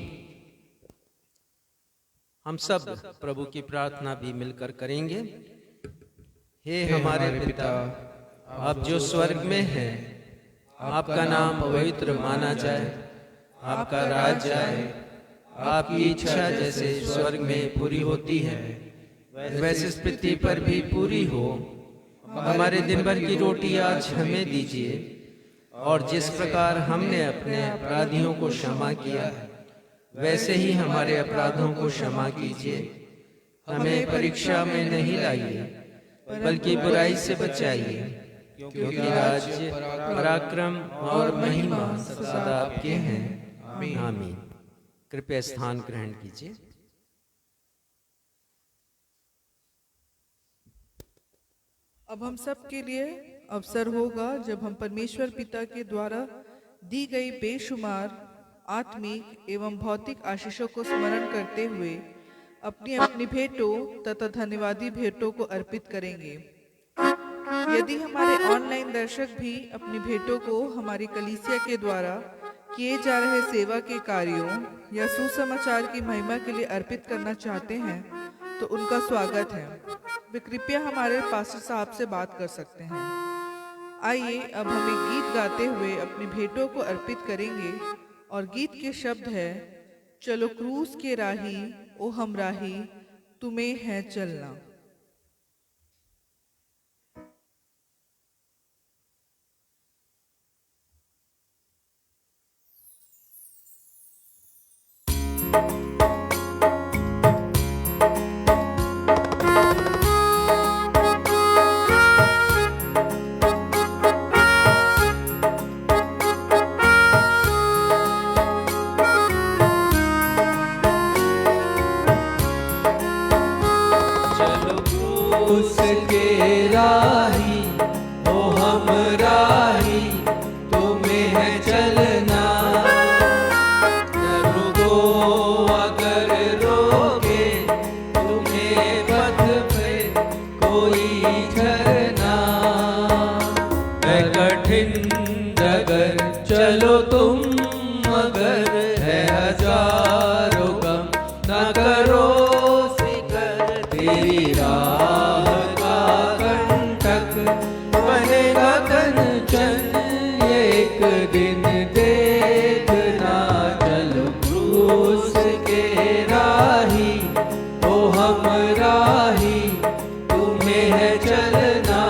हम सब प्रभु की प्रार्थना भी मिलकर करेंगे। हे हमारे पिता, आप जो स्वर्ग में हैं, आपका नाम पवित्र माना जाए। आपका राज्य आए। आपकी इच्छा जैसे स्वर्ग में पूरी होती है, वैसे इस पृथ्वी पर भी पूरी हो। हमारे दिन भर की रोटी आज हमें दीजिए, और जिस प्रकार हमने अपने अपराधियों को क्षमा किया है, वैसे ही हमारे अपराधों को क्षमा कीजिए। हमें परीक्षा में नहीं लाइए, बल्कि बुराई से बचाइए, क्योंकि राज्य, पराक्रम और महिमा सदा आपके हैं। आमीन। कृपया स्थान ग्रहण कीजिए। अब हम सब के लिए अवसर होगा जब हम परमेश्वर पिता के द्वारा दी गई बेशुमार आत्मिक एवं भौतिक आशीषों को स्मरण करते हुए अपनी अपनी भेंटों तथा धन्यवादी भेंटों को अर्पित करेंगे। यदि हमारे ऑनलाइन दर्शक भी अपनी भेंटों को हमारी कलीसिया के द्वारा किए जा रहे सेवा के कार्यों या सुसमाचार की महिमा के लिए अर्पित करना चाहते हैं, तो उनका स्वागत है। वे कृपया हमारे पास्टर साहब से बात कर सकते हैं। आइए अब हम एक गीत गाते हुए अपनी भेंटों को अर्पित करेंगे, और गीत के शब्द है, चलो क्रूस के राही ओ हम राही, तुम्हें है चलना। उसके राही ओ हम राही, तुम्हें है चलना। रुको अगर रोके तुम्हें पथ पे कोई झरना। है कठिन डगर चलो तुम मगर, है हजारों गम न करो फिकर। तेरी राह का कंटक बनेगा कंचन, ये एक दिन देखना। चलो क्रूस के राही ओ हम राही, तुम्हें है चलना।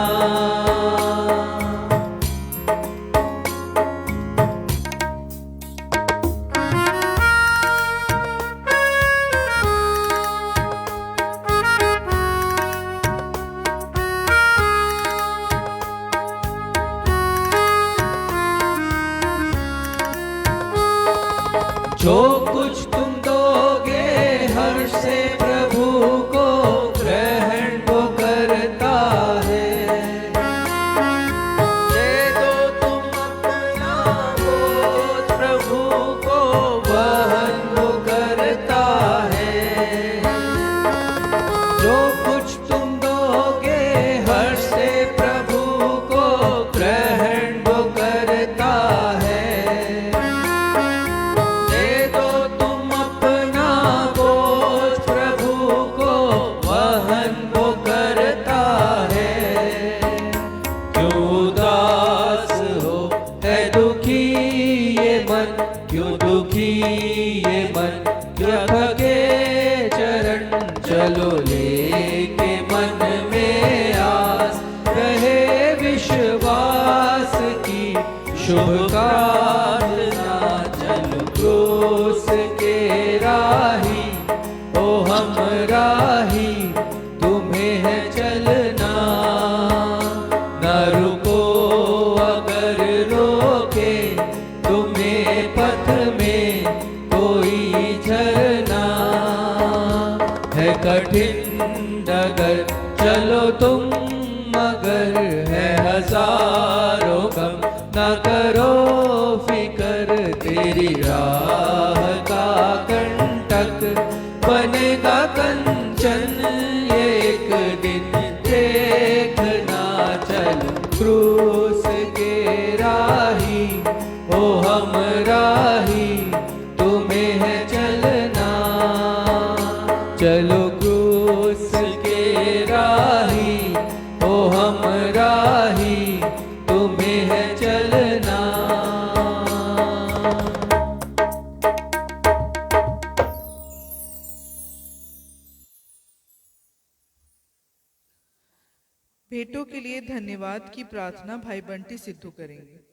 जो कुछ तुम दोगे मन क्या थके चरण, चलो लेके मन में आस, रहे विश्वास की शुभ कामना। चलो क्रूस के राही, ओ हम राही, तुम्हें है चलना। न रुको अगर रोके तुम्हें पथ में कोई झरना। है कठिन डगर चलो तुम मगर, है हजारों गम न करो फिकर। तेरी राह का कंटक बनेगा कंचन, एक दिन देखना। चल क्रूस के राही, ओ हम राही, तुम्हें है चलना। चलो क्रूस के राही, ओ हम राही, तुम्हें है चलना। भेंटों के लिए धन्यवाद की प्रार्थना भाई बंटी सिद्धू करेंगे।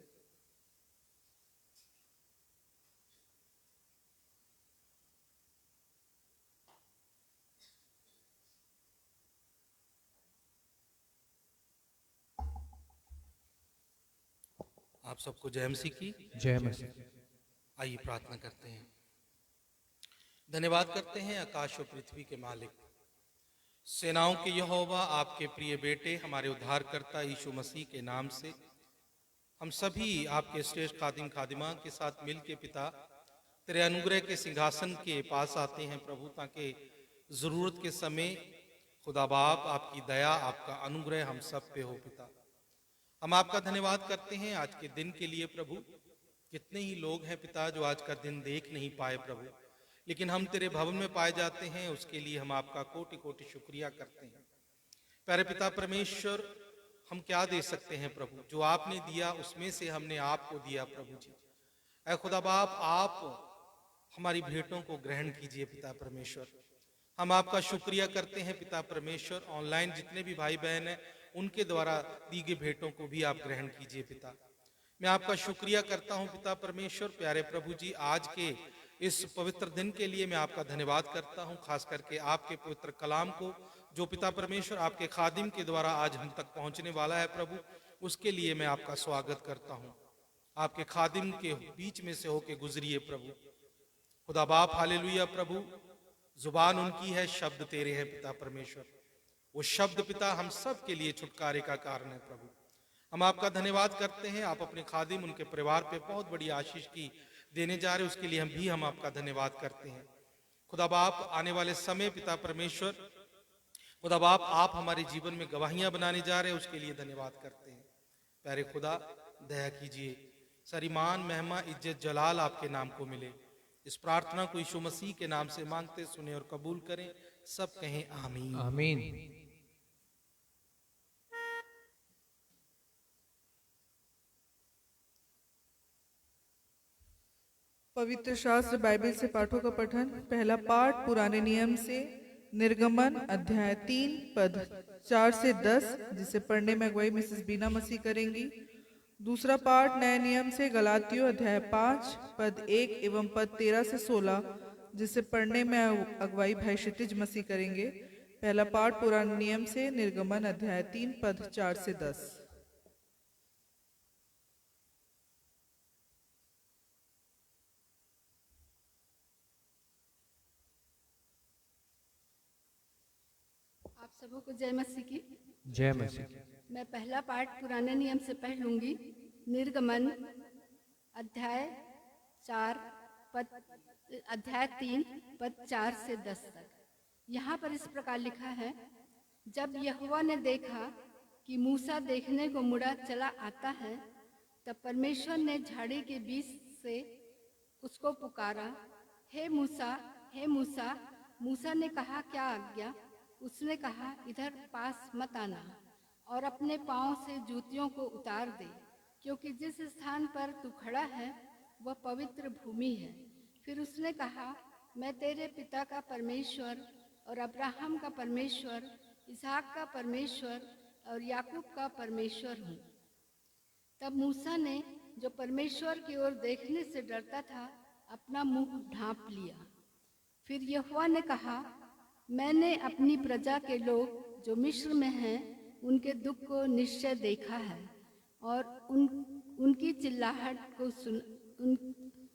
आप सबको जय मसीह की। जय मसीह। आइए प्रार्थना करते हैं। धन्यवाद करते हैं आकाश और पृथ्वी के मालिक, सेनाओं के यहोवा, आपके प्रिय बेटे हमारे उद्धारकर्ता यीशु मसीह के नाम से हम सभी आपके श्रेष्ठ खादिम खादिमा के साथ मिल के पिता तेरे अनुग्रह के सिंहासन के पास आते हैं प्रभु, ताकि जरूरत के समय खुदा बाप आपकी दया, आपका अनुग्रह हम सब पे हो पिता। हम आपका धन्यवाद करते हैं आज के दिन के लिए प्रभु। कितने ही लोग हैं पिता जो आज का दिन देख नहीं पाए प्रभु, लेकिन हम तेरे भवन में पाए जाते हैं, उसके लिए हम आपका कोटि कोटि शुक्रिया करते हैं। प्यारे पिता परमेश्वर, हम क्या दे सकते हैं प्रभु, जो आपने दिया उसमें से हमने आपको दिया प्रभु जी। ऐ खुदा बाप, आप हमारी भेंटों को ग्रहण कीजिए पिता परमेश्वर। हम आपका शुक्रिया करते हैं पिता परमेश्वर। ऑनलाइन जितने भी भाई बहन हैं उनके द्वारा दी गई भेंटों को भी आप ग्रहण कीजिए पिता। मैं आपका शुक्रिया करता हूं पिता परमेश्वर। प्यारे प्रभु जी, आज के इस पवित्र दिन के लिए मैं आपका धन्यवाद करता हूं, खास करके आपके पवित्र कलाम को जो पिता परमेश्वर आपके खादिम के द्वारा आज हम तक पहुंचने वाला है प्रभु, उसके लिए मैं आपका स्वागत करता हूं। आपके खादिम के बीच में से होके गुजरिए प्रभु। खुदा बाप, हालेलुया प्रभु। जुबान उनकी है, शब्द तेरे हैं पिता परमेश्वर। वो शब्द पिता हम सब के लिए छुटकारे का कारण है प्रभु। हम आपका धन्यवाद करते हैं। आप अपने खादिम, उनके परिवार पे बहुत बड़ी आशीष की देने जा रहे, उसके लिए हम आपका धन्यवाद करते हैं। खुदा बाप, आने वाले समय पिता परमेश्वर, खुदा बाप आप हमारे जीवन में गवाहियां बनाने जा रहे हैं, उसके लिए धन्यवाद करते हैं। प्यारे खुदा, दया कीजिए, सारी मान, महिमा, इज्जत, जलाल आपके नाम को मिले। इस प्रार्थना को यीशु मसीह के नाम से मांगते, सुने और कबूल करें। सब कहें आमीन। आमीन। पवित्र शास्त्र बाइबल से पाठों का पठन। पहला पाठ पुराने नियम से निर्गमन अध्याय 3 पद 4 से 10, जिसे पढ़ने में अगुवाई मिसेस बीना मसीह करेंगी। दूसरा पाठ नए नियम से गलातियों अध्याय 5 पद 1 एवं पद 13 से 16, जिसे पढ़ने में अगुवाई भाई क्षितिज मसीह करेंगे। पहला पाठ पुराने नियम से निर्गमन अध्याय 3 पद 4 से 10। आप सबों को जय मसीह की। जय मसीह। मैं पहला पाठ पुराने नियम से पढ़ लूंगी। निर्गमन अध्याय 3 पद 4 से 10 तक। यहाँ पर इस प्रकार लिखा है, जब यहोवा ने देखा कि मूसा देखने को मुड़ा चला आता है, तब परमेश्वर ने झाड़ी के बीच से उसको पुकारा, हे मूसा, हे मूसा। मूसा ने कहा, क्या आज्ञा? उसने कहा, इधर पास मत आना और अपने पाँव से जूतियों को उतार दे, क्योंकि जिस स्थान पर तू खड़ा है वह पवित्र भूमि है। फिर उसने कहा, मैं तेरे पिता का परमेश्वर और अब्राहम का परमेश्वर, इसहाक का परमेश्वर और याकूब का परमेश्वर हूँ। तब मूसा ने, जो परमेश्वर की ओर देखने से डरता था, अपना मुंह ढांप लिया। फिर यहोवा ने कहा, मैंने अपनी प्रजा के लोग जो मिस्र में हैं, उनके दुख को निश्चय देखा है और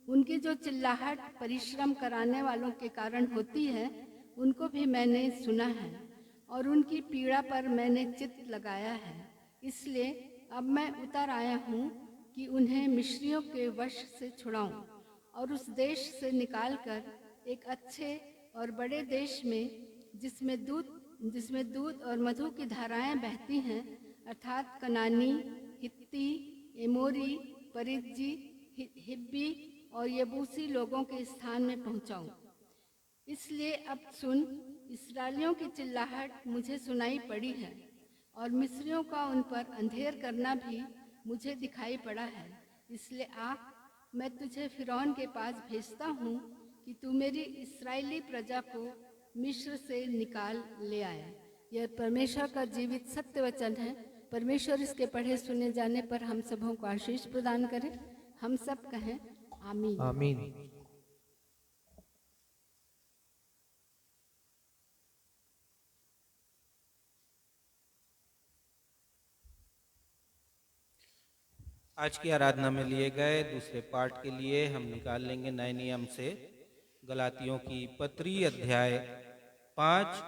उनकी जो चिल्लाहट परिश्रम कराने वालों के कारण होती है, उनको भी मैंने सुना है और उनकी पीड़ा पर मैंने चित्त लगाया है। इसलिए अब मैं उतर आया हूँ कि उन्हें मिस्रियों के वश से छुड़ाऊं और उस देश से निकालकर एक अच्छे और बड़े देश में, जिसमें दूध और मधु की धाराएं बहती हैं, अर्थात कनानी, हित्ती, एमोरी, परिज्जी, हिब्बी और यबूसी लोगों के स्थान में पहुंचाऊं। इसलिए अब सुन, इस्राएलियों की चिल्लाहट मुझे सुनाई पड़ी है और मिस्रियों का उन पर अंधेर करना भी मुझे दिखाई पड़ा है। इसलिए आ, मैं तुझे फिरौन के पास भेजता हूँ कि तू मेरी इस्राएली प्रजा को मिस्र से निकाल ले आए। यह परमेश्वर का जीवित सत्य वचन है। परमेश्वर इसके पढ़े सुने जाने पर हम सबों को आशीष प्रदान करे। हम सब कहें आमीन। आमीन। आज की आराधना में लिए गए दूसरे पाठ के लिए हम निकाल लेंगे नए नियम से गलातियों की पत्री अध्याय 5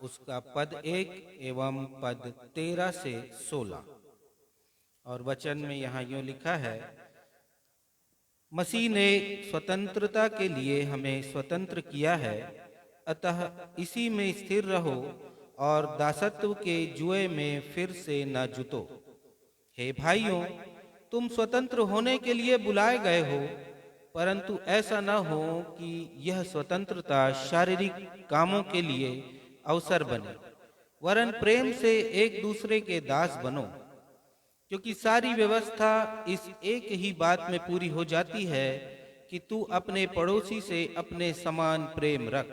उसका पद 1 एवं पद 13 से 16। और वचन में यहाँ यूं लिखा है, मसीह ने स्वतंत्रता के लिए हमें स्वतंत्र किया है, अतः इसी में स्थिर रहो और दासत्व के जुए में फिर से न जुतो। हे भाइयों, तुम स्वतंत्र होने के लिए बुलाए गए हो, परंतु ऐसा न हो कि यह स्वतंत्रता शारीरिक कामों के लिए अवसर बने, वरन प्रेम से एक दूसरे के दास बनो, क्योंकि सारी व्यवस्था इस एक ही बात में पूरी हो जाती है कि तू अपने पड़ोसी से अपने समान प्रेम रख।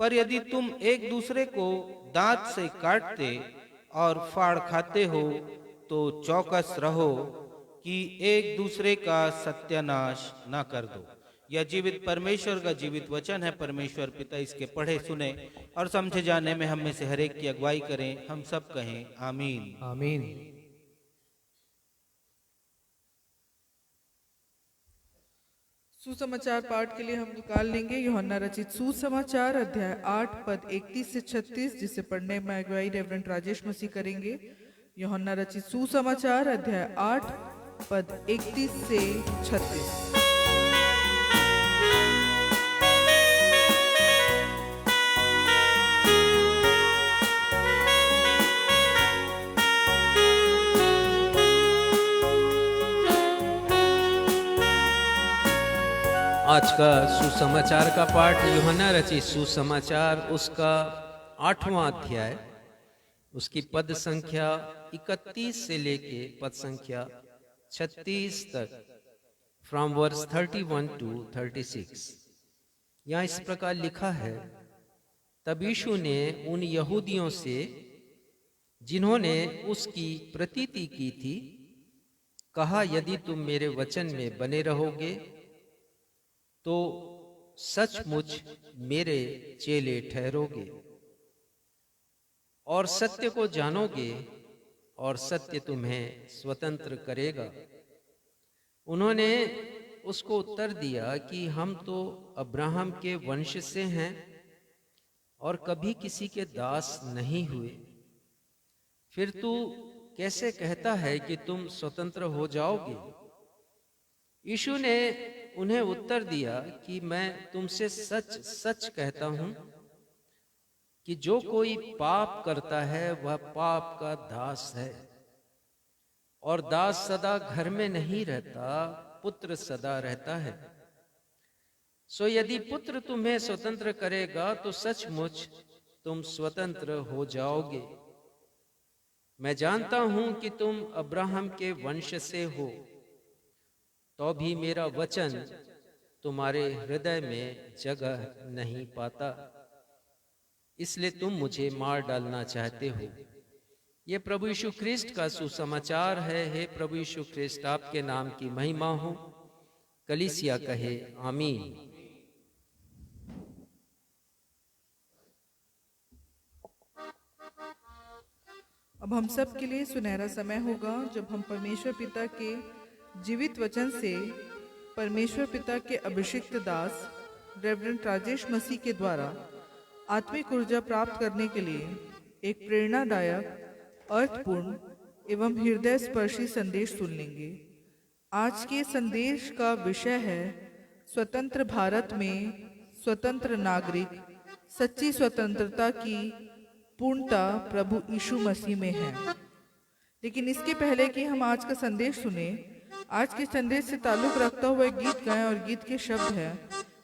पर यदि तुम एक दूसरे को दांत से काटते और फाड़ खाते हो, तो चौकस रहो कि एक दूसरे का सत्यानाश न कर दो। यह जीवित परमेश्वर का जीवित वचन है। परमेश्वर पिता इसके पढ़े सुने और समझे जाने में हम में से हर एक की अगुवाई करें। हम सब कहें आमीन। आमीन। सुसमाचार पाठ के लिए हम निकाल लेंगे यूहन्ना रचित सुसमाचार अध्याय 8 पद 31 से 36, जिसे पढ़ने में अगुवाई रेवरेंड राजेश मसीह करेंगे। यूहन्ना रचित सुसमाचार अध्याय 8 पद 31 से 36। आज का सुसमाचार का पाठ यूहन्ना रचित सुसमाचार उसका 8वां अध्याय, उसकी पद संख्या 31 से लेके पद संख्या 36 तक, फ्रॉम वर्स 31 टू 36। यहाँ इस प्रकार लिखा है, तब यीशु ने उन यहूदियों से जिन्होंने उसकी प्रतीति की थी कहा, यदि तुम मेरे वचन में बने रहोगे तो सचमुच मेरे चेले ठहरोगे और सत्य को जानोगे और सत्य तुम्हें स्वतंत्र करेगा। उन्होंने उसको उत्तर दिया कि हम तो अब्राहम के वंश से हैं और कभी किसी के दास नहीं हुए, फिर तू कैसे कहता है कि तुम स्वतंत्र हो जाओगे? यीशु ने उन्हें उत्तर दिया कि मैं तुमसे सच सच कहता हूं कि जो कोई पाप करता है वह पाप का दास है, और दास सदा घर में नहीं रहता, पुत्र सदा रहता है। सो यदि पुत्र तुम्हें स्वतंत्र करेगा तो सचमुच तुम स्वतंत्र हो जाओगे। मैं जानता हूं कि तुम अब्राहम के वंश से हो, तो भी मेरा वचन तुम्हारे हृदय में जगह नहीं पाता, इसलिए तुम मुझे मार डालना चाहते हो। ये प्रभु यीशु ख्रिस्ट का सुसमाचार है। हे प्रभु यीशु ख्रिस्ट, आपके नाम की महिमा हो। कलीसिया कहे आमीन। अब हम सब के लिए सुनहरा समय होगा जब हम परमेश्वर पिता के जीवित वचन से परमेश्वर पिता के अभिषिक्त दास रेवरेंड राजेश मसीह के द्वारा आत्मिक ऊर्जा प्राप्त करने के लिए एक प्रेरणादायक, अर्थपूर्ण एवं हृदय स्पर्शी संदेश सुन लेंगे। आज के संदेश का विषय है स्वतंत्र भारत में स्वतंत्र नागरिक, सच्ची स्वतंत्रता की पूर्णता प्रभु यीशु मसीह में है। लेकिन इसके पहले कि हम आज का संदेश सुने, आज के संदेश से ताल्लुक रखता हुआ एक गीत गाएं और गीत के शब्द है,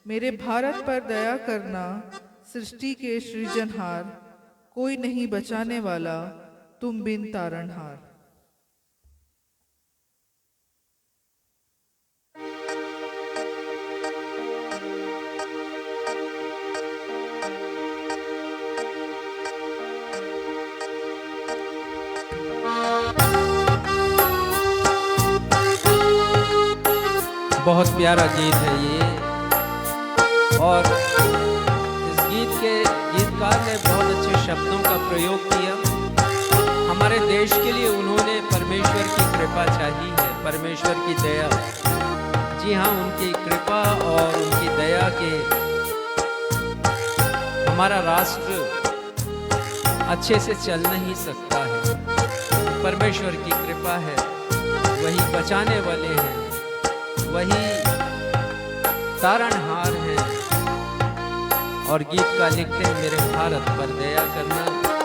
मेरे भारत पर दया करना सृष्टि के सृजनहार, कोई नहीं बचाने वाला तुम बिन तारणहार। बहुत प्यारा गीत है ये, और इस गीत के गीतकार ने बहुत अच्छे शब्दों का प्रयोग किया। हमारे देश के लिए उन्होंने परमेश्वर की कृपा चाहिए है, परमेश्वर की दया। जी हाँ, उनकी कृपा और उनकी दया के हमारा राष्ट्र अच्छे से चल नहीं सकता है। परमेश्वर की कृपा है, वही बचाने वाले हैं, वही तारणहार हैं। और गीत का लिखते हैं, मेरे भारत पर दया करना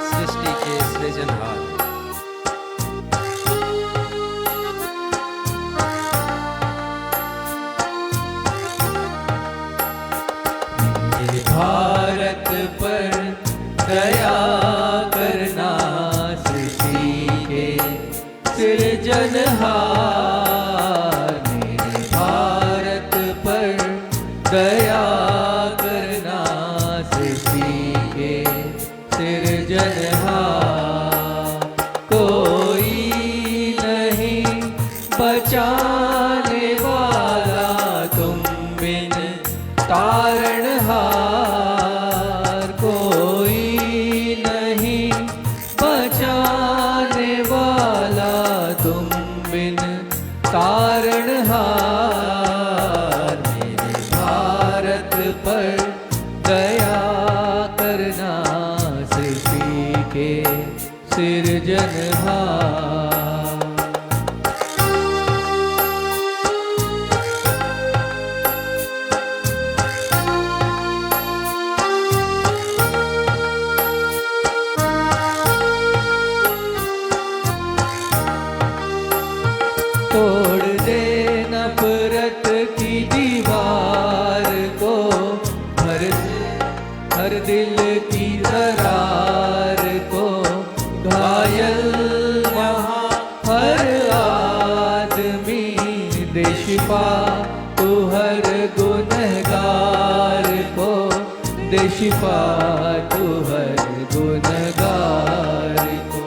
सृष्टि के सृजनहार। मेरे भारत पर दया करना सृष्टि के सृजनहार। दया करना सृष्टि के सृजनहार, कोई नहीं बचाने वाला तुम बिन तारणहार, कोई नहीं बचाने वाला तुम बिन तारणहार। पर दया करना सृष्टि के सृजनहार। तोड़ दे नफरत की दीवार को, हर दिल की दरार को, घायल वहाँ हर आदमी दे शिफा तू हर गुनहगार को, दे शिफा तू हर गुनहगार को।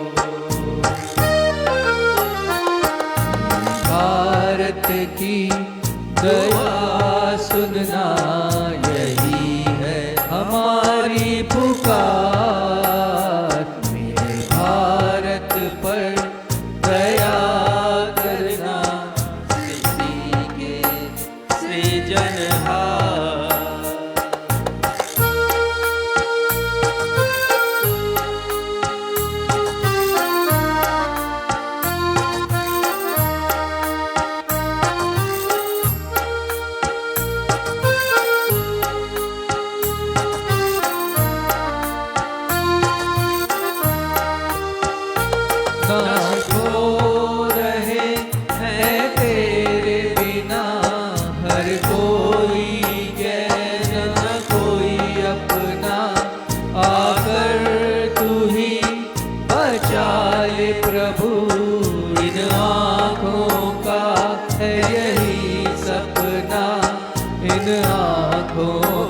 भारत की दया सुनना यही है हमारी पुकार। मेरे भारत पर दया करना सृष्टि के सृजनहार।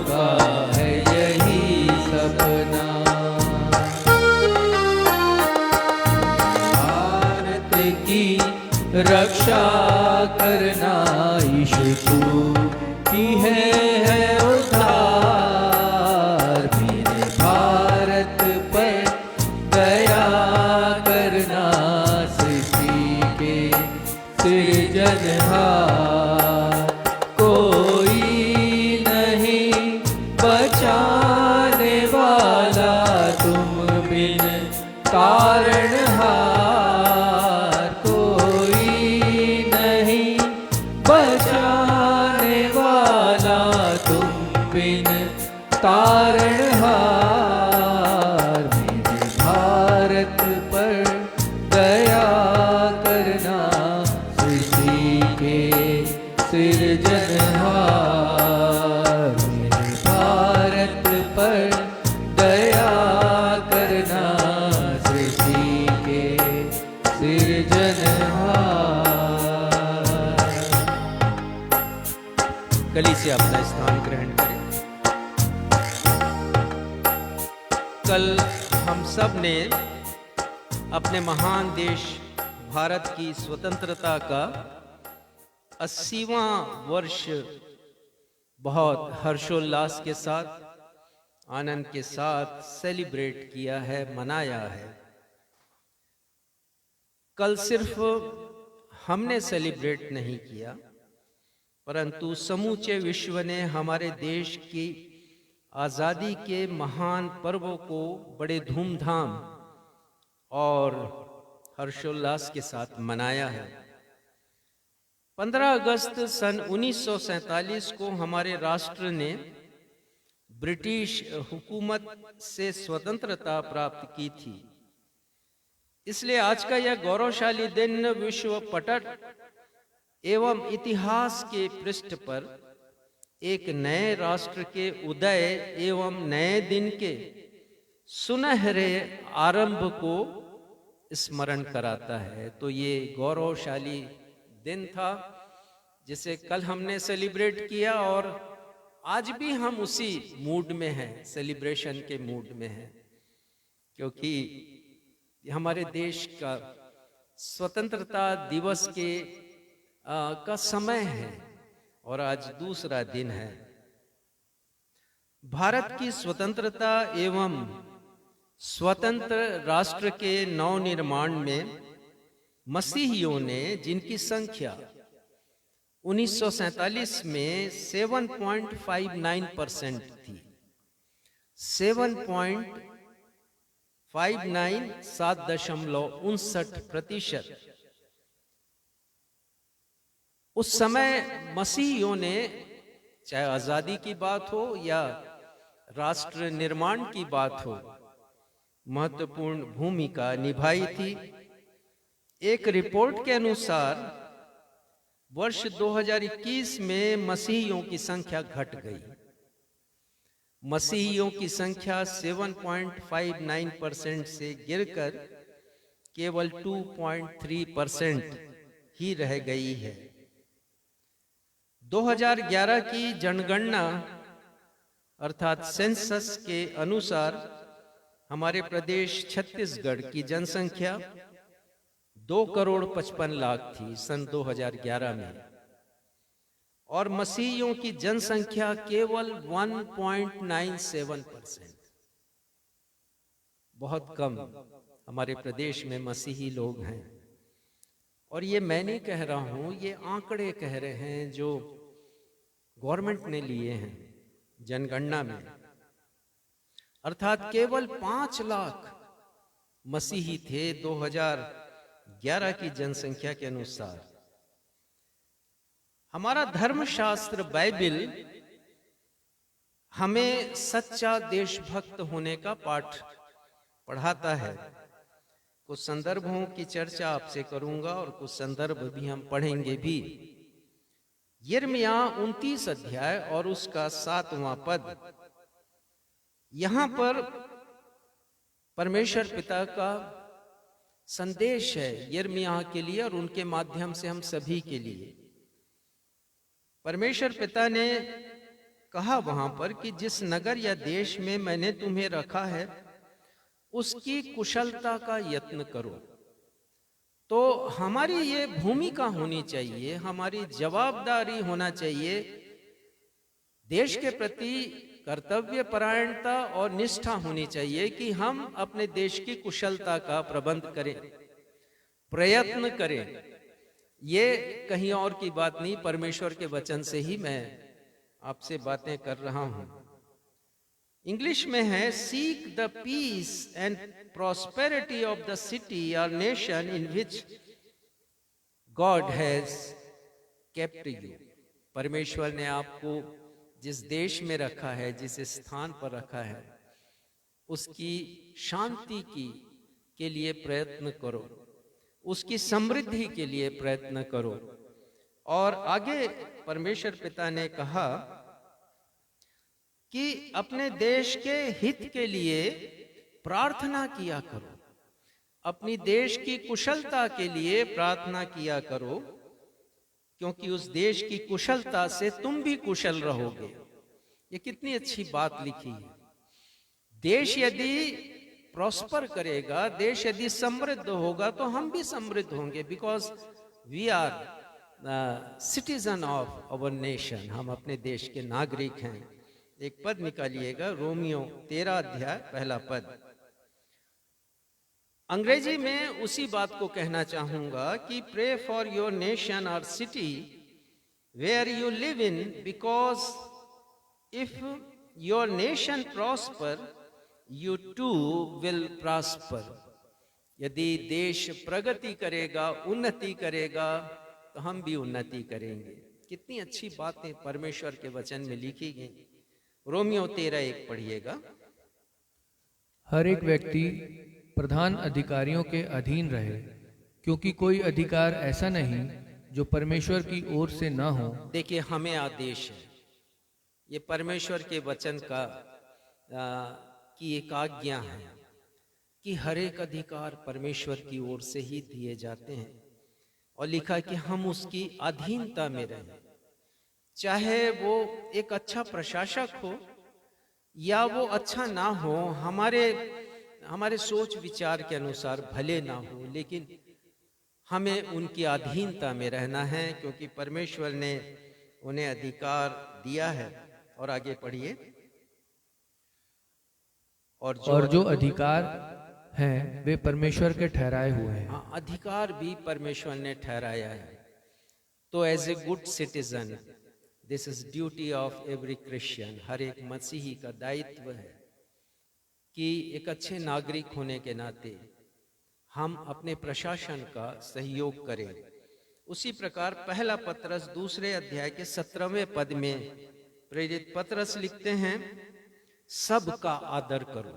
का है यही सपना। भारत की रक्षा करना ईशु तू की है उद्धार। मेरे भारत पर दया करना सृष्टि के सृजनहार। कोई नहीं बचाने वाला तुम बिन तारणहार। कोई नहीं बचाने वाला तुम बिन तारणहार। मेरे भारत पर दया करना सृष्टि के सृजनहार। मेरे भारत पर दया करना सृष्टि के सृजनहार। कलीसिया अपना स्थान ग्रहण करें। कल हम सब ने अपने महान देश भारत की स्वतंत्रता का 80वां वर्ष बहुत हर्षोल्लास के साथ, आनंद के साथ सेलिब्रेट किया है, मनाया है। कल सिर्फ हमने सेलिब्रेट नहीं किया, परंतु समूचे विश्व ने हमारे देश की आज़ादी के महान पर्वों को बड़े धूमधाम और हर्षोल्लास के साथ मनाया है। 15 अगस्त सन 1947 को हमारे राष्ट्र ने ब्रिटिश हुकूमत से स्वतंत्रता प्राप्त की थी। इसलिए आज का यह गौरवशाली दिन विश्व पटल एवं इतिहास के पृष्ठ पर एक नए राष्ट्र के उदय एवं नए दिन के सुनहरे आरंभ को स्मरण कराता है। तो ये गौरवशाली दिन था जिसे कल हमने सेलिब्रेट किया और आज भी हम उसी मूड में हैं, सेलिब्रेशन के मूड में हैं, क्योंकि हमारे देश का स्वतंत्रता दिवस का समय है और आज दूसरा दिन है। भारत की स्वतंत्रता एवं स्वतंत्र राष्ट्र के नवनिर्माण में मसीहियों ने, जिनकी संख्या 1947 में 7.59% थी, 7.59% उस समय मसीहियों ने, चाहे आजादी की बात हो या राष्ट्र निर्माण की बात हो, महत्वपूर्ण भूमिका निभाई थी। एक रिपोर्ट के अनुसार वर्ष 2021 में मसीहियों की संख्या घट गई। मसीहियों की संख्या 7.59% से गिरकर केवल 2.3% ही रह गई है। 2011 की जनगणना अर्थात सेंसस के अनुसार हमारे प्रदेश छत्तीसगढ़ की जनसंख्या 2,55,00,000 थी सन 2011 में, और मसीहियों की जनसंख्या केवल 1.97%। बहुत कम हमारे प्रदेश में मसीही लोग हैं। और ये मैं नहीं कह रहा हूं, ये आंकड़े कह रहे हैं जो गवर्नमेंट ने लिए हैं जनगणना में। अर्थात केवल 5 लाख मसीही थे 2011 की जनसंख्या के अनुसार। हमारा धर्मशास्त्र बाइबिल हमें सच्चा देशभक्त होने का पाठ पढ़ाता है। कुछ संदर्भों की चर्चा आपसे करूंगा और कुछ संदर्भ भी हम पढ़ेंगे भी। यिर्मयाह 29 अध्याय और उसका 7वां पद, यहां पर परमेश्वर पिता का संदेश है यिर्मयाह के लिए और उनके माध्यम से हम सभी के लिए। परमेश्वर पिता ने कहा वहां पर कि जिस नगर या देश में मैंने तुम्हें रखा है उसकी कुशलता का यत्न करो। तो हमारी ये भूमिका होनी चाहिए, हमारी जवाबदारी होना चाहिए, देश के प्रति कर्तव्य परायणता और निष्ठा होनी चाहिए कि हम अपने देश की कुशलता का प्रबंध करें, प्रयत्न करें। ये कहीं और की बात नहीं, परमेश्वर के वचन से ही मैं आपसे बातें कर रहा हूं। इंग्लिश में है, seek the peace and prosperity of the city और nation in which God has kept you. परमेश्वर ने आपको जिस देश में रखा है, जिस स्थान पर रखा है, उसकी शांति के लिए प्रयत्न करो, उसकी समृद्धि के लिए प्रयत्न करो। और आगे परमेश्वर पिता ने कहा कि अपने देश के हित के लिए प्रार्थना किया करो, अपनी देश की कुशलता के लिए प्रार्थना किया करो, क्योंकि उस देश की कुशलता से तुम भी कुशल रहोगे। ये कितनी अच्छी बात लिखी है। देश यदि प्रॉस्पर करेगा, देश यदि समृद्ध होगा तो हम भी समृद्ध होंगे, because we are citizen of our nation. हम अपने देश के नागरिक हैं। एक पद निकालिएगा, रोमियो 13 अध्याय पहला पद। अंग्रेजी में उसी बात को कहना चाहूंगा कि प्रे फॉर योर नेशन और city where you live in, because if your nation prosper you too will prosper. यदि देश प्रगति करेगा, उन्नति करेगा, तो हम भी उन्नति करेंगे। कितनी अच्छी बातें परमेश्वर के वचन में लिखी गई। रोमियो 13:1 पढ़िएगा। हर एक व्यक्ति प्रधान अधिकारियों के अधीन रहे, क्योंकि कोई अधिकार ऐसा नहीं जो परमेश्वर की ओर से न हो। देखिए, हमें आदेश है, ये परमेश्वर के वचन का की एक आज्ञा है कि हर एक अधिकार परमेश्वर की ओर से ही दिए जाते हैं, और लिखा कि हम उसकी अधीनता में रहें। चाहे वो एक अच्छा प्रशासक हो या वो अच्छा ना हो, हमारे सोच विचार के अनुसार भले ना हो, लेकिन हमें उनकी अधीनता में रहना है, क्योंकि परमेश्वर ने उन्हें अधिकार दिया है। और आगे पढ़िए। और जो अधिकार हैं वे परमेश्वर के ठहराए हुए हैं। हाँ, अधिकार भी परमेश्वर ने ठहराया है। तो as a good citizen, this is duty of every Christian. हर एक मसीही का दायित्व है कि एक अच्छे नागरिक होने के नाते हम अपने प्रशासन का सहयोग करें। उसी प्रकार पहला पतरस 2 अध्याय के 17वें पद में प्रेरित पतरस लिखते हैं, सबका आदर करो।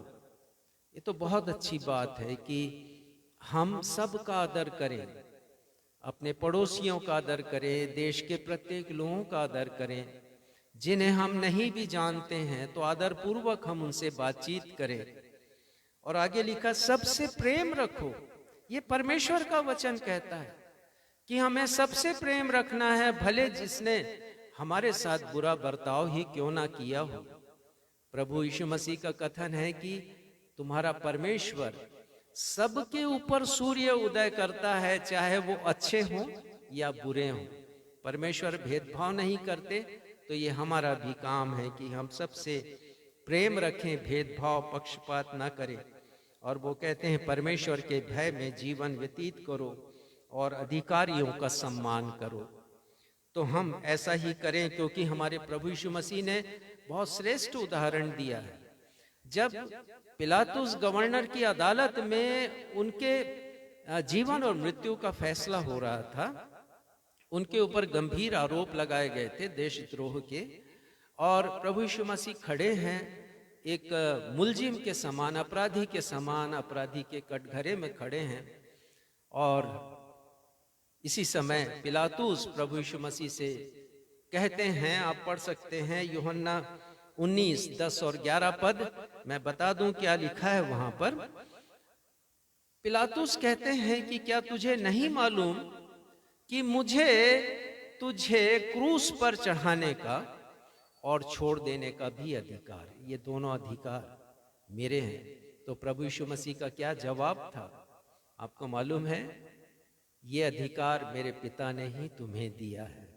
ये तो बहुत अच्छी बात है कि हम सबका आदर करें, अपने पड़ोसियों का आदर करें, देश के प्रत्येक लोगों का आदर करें। जिन्हें हम नहीं भी जानते हैं तो आदर पूर्वक हम उनसे बातचीत करें। और आगे लिखा, सबसे प्रेम रखो। ये परमेश्वर का वचन कहता है कि हमें सबसे प्रेम रखना है, भले जिसने हमारे साथ बुरा बर्ताव ही क्यों ना किया हो। प्रभु यीशु मसीह का कथन है कि तुम्हारा परमेश्वर सबके ऊपर सूर्य उदय करता है, चाहे वो अच्छे हों या बुरे हों। परमेश्वर भेदभाव नहीं करते। तो ये हमारा भी काम है कि हम सबसे प्रेम रखें, भेदभाव पक्षपात ना करें। और वो कहते हैं परमेश्वर के भय में जीवन व्यतीत करो और अधिकारियों का सम्मान करो। तो हम ऐसा ही करें, क्योंकि हमारे प्रभु यीशु मसीह ने बहुत श्रेष्ठ उदाहरण दिया है। जब पिलातुस गवर्नर की अदालत में उनके जीवन और मृत्यु का फैसला हो रहा था, उनके ऊपर गंभीर आरोप लगाए गए थे देशद्रोह के, और प्रभु यीशु मसीह खड़े हैं एक मुलजिम के समान, अपराधी के समान, अपराधी के कटघरे में खड़े हैं। और इसी समय पिलातुस प्रभु यीशु मसीह से कहते हैं, आप पढ़ सकते हैं यूहन्ना 19:10 और 11 पद। मैं बता दूं क्या लिखा है वहां पर। पिलातुस कहते हैं कि क्या तुझे नहीं मालूम कि मुझे तुझे क्रूस पर चढ़ाने का और छोड़ देने का भी अधिकार। ये दोनों अधिकार मेरे हैं। तो प्रभु यीशु मसीह का क्या जवाब था आपको मालूम है? ये अधिकार मेरे पिता ने ही तुम्हें दिया है।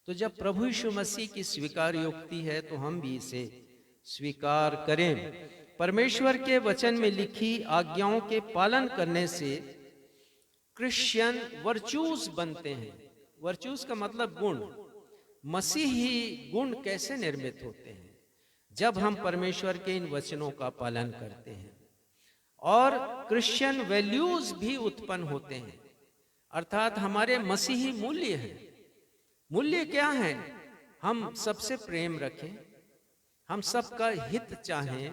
तो जब प्रभु यीशु मसीह की स्वीकार युक्ति है तो हम भी इसे स्वीकार करें। परमेश्वर के वचन में लिखी आज्ञाओं के पालन करने से क्रिश्चियन वर्चूज बनते हैं। वर्चूज का मतलब गुण। मसीही गुण कैसे निर्मित होते हैं? जब हम परमेश्वर के इन वचनों का पालन करते हैं। और क्रिश्चियन वैल्यूज भी उत्पन्न होते हैं, अर्थात हमारे मसीही मूल्य हैं। मूल्य क्या है? हम सबसे प्रेम रखें, हम सबका हित चाहें,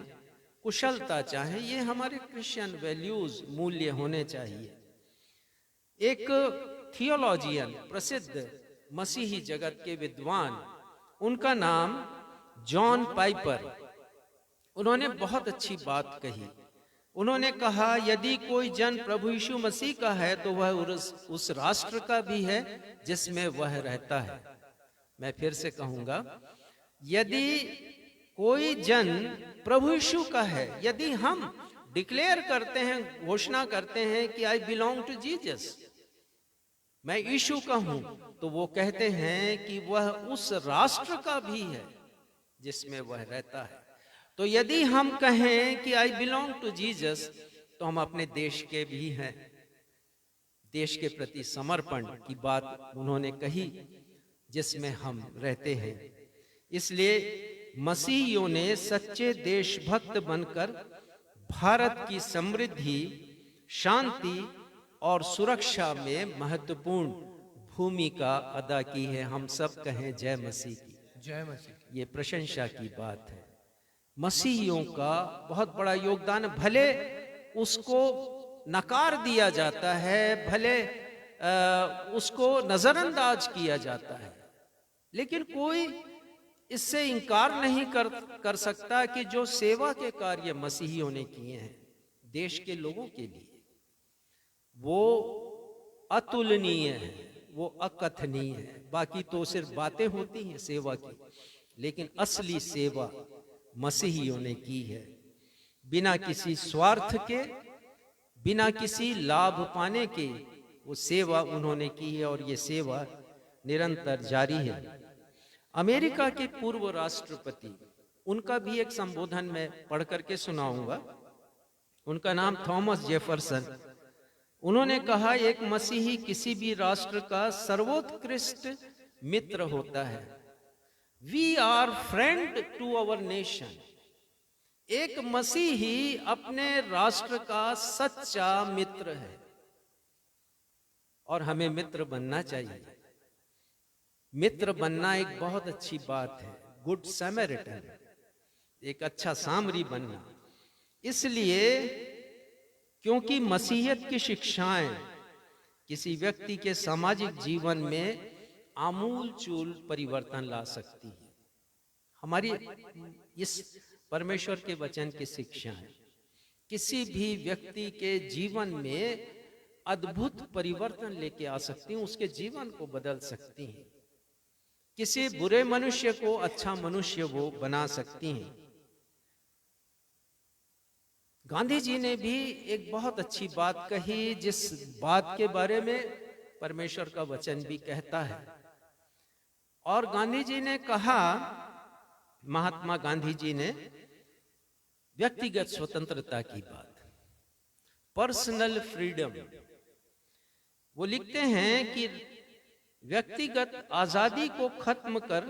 कुशलता चाहें। ये हमारे क्रिश्चियन वैल्यूज मूल्य होने चाहिए। एक थियोलॉजियन, प्रसिद्ध मसीही जगत के विद्वान, उनका नाम जॉन पाइपर, उन्होंने बहुत अच्छी बात कही। उन्होंने कहा यदि कोई जन प्रभु यीशु मसीह का है तो वह उस राष्ट्र का भी है जिसमें वह रहता है। मैं फिर से कहूंगा, यदि कोई जन प्रभु यीशु का है, यदि हम डिक्लेयर करते हैं, घोषणा करते हैं कि आई बिलोंग टू जीसस, मैं यीशु का हूं, तो वो कहते हैं कि वह उस राष्ट्र का भी है जिसमें वह रहता है। तो यदि हम कहें कि आई बिलोंग टू जीसस, तो हम अपने देश के भी हैं। देश के प्रति समर्पण की बात उन्होंने कही जिसमें हम रहते हैं। इसलिए मसीहियों ने सच्चे देशभक्त बनकर भारत की समृद्धि, शांति और सुरक्षा में महत्वपूर्ण भूमिका अदा की है। हम सब कहें जय मसीह की। जय मसीह। ये प्रशंसा की बात है। मसीहियों का बहुत बड़ा योगदान, भले उसको नकार दिया जाता है, भले उसको नजरअंदाज किया जाता है, लेकिन कोई इससे इनकार नहीं कर सकता कि जो सेवा के कार्य मसीहियों ने किए हैं देश के लोगों के लिए, वो अतुलनीय है, वो अकथनीय है। बाकी तो सिर्फ बातें होती हैं सेवा की, लेकिन असली सेवा मसीहियों ने की है। बिना किसी स्वार्थ के, बिना किसी लाभ पाने के वो सेवा उन्होंने की है, और ये सेवा निरंतर जारी है। अमेरिका के पूर्व राष्ट्रपति, उनका भी एक संबोधन मैं पढ़ करके सुनाऊंगा। उनका नाम थॉमस जेफरसन। उन्होंने कहा, एक मसीही किसी भी राष्ट्र का सर्वोत्कृष्ट मित्र होता है। We are friend to our nation. एक मसीही अपने राष्ट्र का सच्चा मित्र है, और हमें मित्र बनना चाहिए। मित्र बनना एक बहुत अच्छी बात है, गुड समैरिटन, एक अच्छा सामरी बनना। इसलिए क्योंकि मसीहत की शिक्षाएं किसी व्यक्ति के सामाजिक जीवन में आमूल चूल परिवर्तन ला सकती है। हमारी इस परमेश्वर के वचन की शिक्षाएं किसी भी व्यक्ति के जीवन में अद्भुत परिवर्तन लेके आ सकती हैं, उसके जीवन को बदल सकती हैं। किसी बुरे मनुष्य को अच्छा मनुष्य वो बना सकती हैं। गांधी जी ने भी एक बहुत अच्छी बात कही, जिस बात के बारे में परमेश्वर का वचन भी कहता है। और गांधी जी ने कहा, महात्मा गांधी जी ने व्यक्तिगत स्वतंत्रता की बात, पर्सनल फ्रीडम, वो लिखते हैं कि व्यक्तिगत आजादी को खत्म कर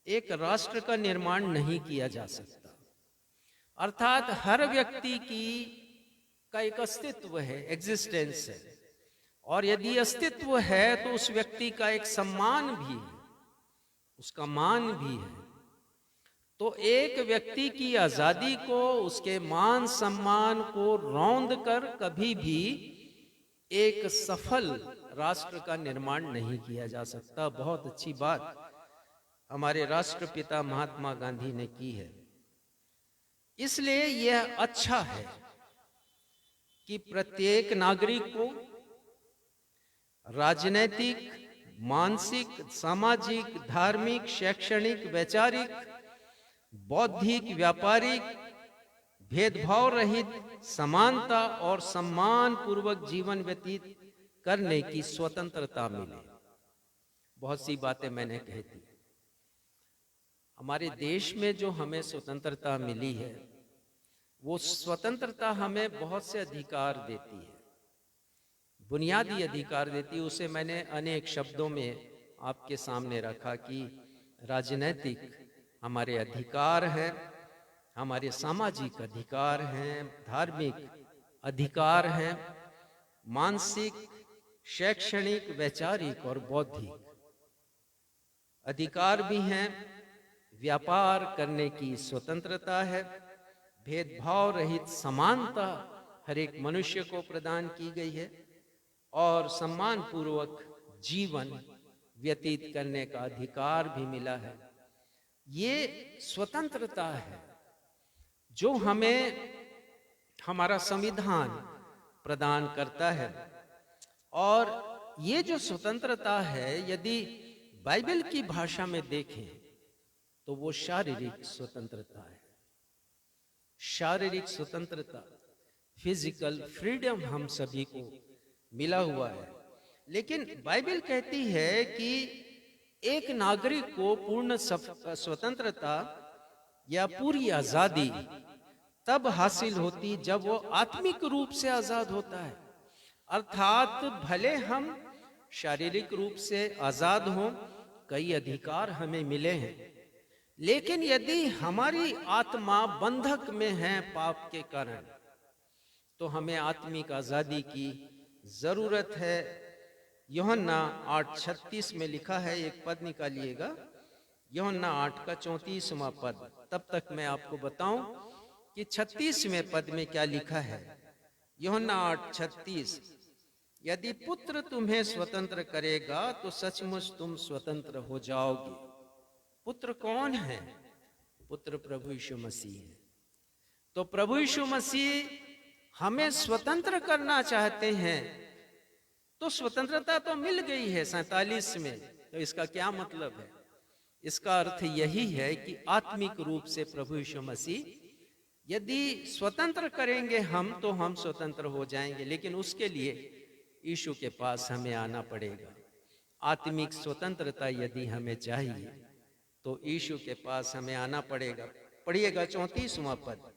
एक राष्ट्र का निर्माण नहीं किया जा सकता। अर्थात हर व्यक्ति का एक अस्तित्व है, एग्जिस्टेंस है, और यदि अस्तित्व है तो उस व्यक्ति का एक सम्मान भी है, उसका मान भी है। तो एक व्यक्ति की आजादी को, उसके मान सम्मान को रौंद कर कभी भी एक सफल राष्ट्र का निर्माण नहीं किया जा सकता। बहुत अच्छी बात हमारे राष्ट्रपिता महात्मा गांधी ने की है। इसलिए यह अच्छा है कि प्रत्येक नागरिक को राजनीतिक, मानसिक, सामाजिक, धार्मिक, शैक्षणिक, वैचारिक, बौद्धिक, व्यापारिक, भेदभाव रहित, समानता और सम्मान पूर्वक जीवन व्यतीत करने की स्वतंत्रता मिले। बहुत सी बातें मैंने कही थी। हमारे देश में जो हमें स्वतंत्रता मिली है, वो स्वतंत्रता हमें बहुत से अधिकार देती है, बुनियादी अधिकार देती है। उसे मैंने अनेक शब्दों में आपके सामने रखा कि राजनैतिक हमारे अधिकार हैं, हमारे सामाजिक अधिकार हैं, धार्मिक अधिकार हैं, मानसिक, शैक्षणिक, वैचारिक और बौद्धिक अधिकार भी हैं। व्यापार करने की स्वतंत्रता है, भेदभाव रहित समानता हर एक मनुष्य को प्रदान की गई है और सम्मान पूर्वक जीवन व्यतीत करने का अधिकार भी मिला है। ये स्वतंत्रता है जो हमें हमारा संविधान प्रदान करता है। और ये जो स्वतंत्रता है, यदि बाइबल की भाषा में देखें तो वो शारीरिक स्वतंत्रता है। शारीरिक स्वतंत्रता, फिजिकल फ्रीडम हम सभी को मिला हुआ है। लेकिन बाइबल कहती है कि एक नागरिक को पूर्ण स्वतंत्रता या पूरी आजादी तब हासिल होती जब वो आत्मिक रूप से आजाद होता है। अर्थात भले हम शारीरिक रूप से आजाद हों, कई अधिकार हमें मिले हैं, लेकिन यदि हमारी आत्मा बंधक में है पाप के कारण, तो हमें आत्मिक आजादी की जरूरत है। यूहन्ना 8:36 में लिखा है, एक पद निकालिएगा, यूहन्ना 8 का 34वां पद। तब तक मैं आपको बताऊं कि 36वें पद में क्या लिखा है। यूहन्ना 8:36, यदि पुत्र तुम्हें स्वतंत्र करेगा तो सचमुच तुम स्वतंत्र हो जाओगे। पुत्र कौन है? पुत्र प्रभु यीशु मसीह है। तो प्रभु यीशु मसीह हमें स्वतंत्र करना चाहते हैं। तो स्वतंत्रता तो मिल गई है 47 में, तो इसका क्या मतलब है? इसका अर्थ यही है कि आत्मिक रूप से प्रभु यीशु मसीह यदि स्वतंत्र करेंगे हम, तो हम स्वतंत्र हो जाएंगे। लेकिन उसके लिए यीशु के पास हमें आना पड़ेगा। आत्मिक स्वतंत्रता यदि हमें चाहिए तो यीशु के पास हमें आना पड़ेगा। पढ़िएगा 34वां पद।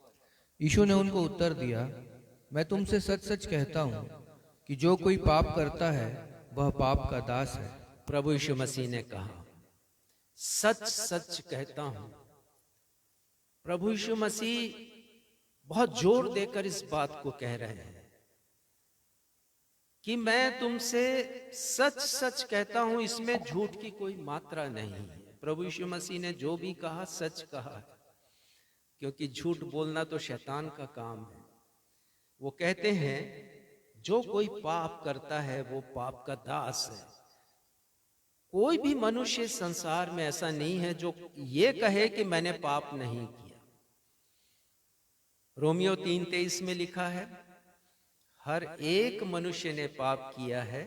यीशु ने उनको उत्तर दिया, मैं तुमसे सच सच कहता हूँ कि जो कोई पाप करता है वह पाप का दास है। प्रभु यीशु मसीह ने कहा, सच सच कहता हूं। प्रभु यीशु मसीह बहुत जोर देकर इस बात को कह रहे हैं कि मैं तुमसे सच सच कहता हूं, इसमें झूठ की कोई मात्रा नहीं है। प्रभु यीशु मसीह ने जो भी कहा सच कहा है, क्योंकि झूठ बोलना तो शैतान का काम है। वो कहते हैं जो कोई पाप करता है वो पाप का दास है। कोई भी मनुष्य संसार में ऐसा नहीं है जो ये कहे कि मैंने पाप नहीं किया। रोमियो 3:23 में लिखा है, हर एक मनुष्य ने पाप किया है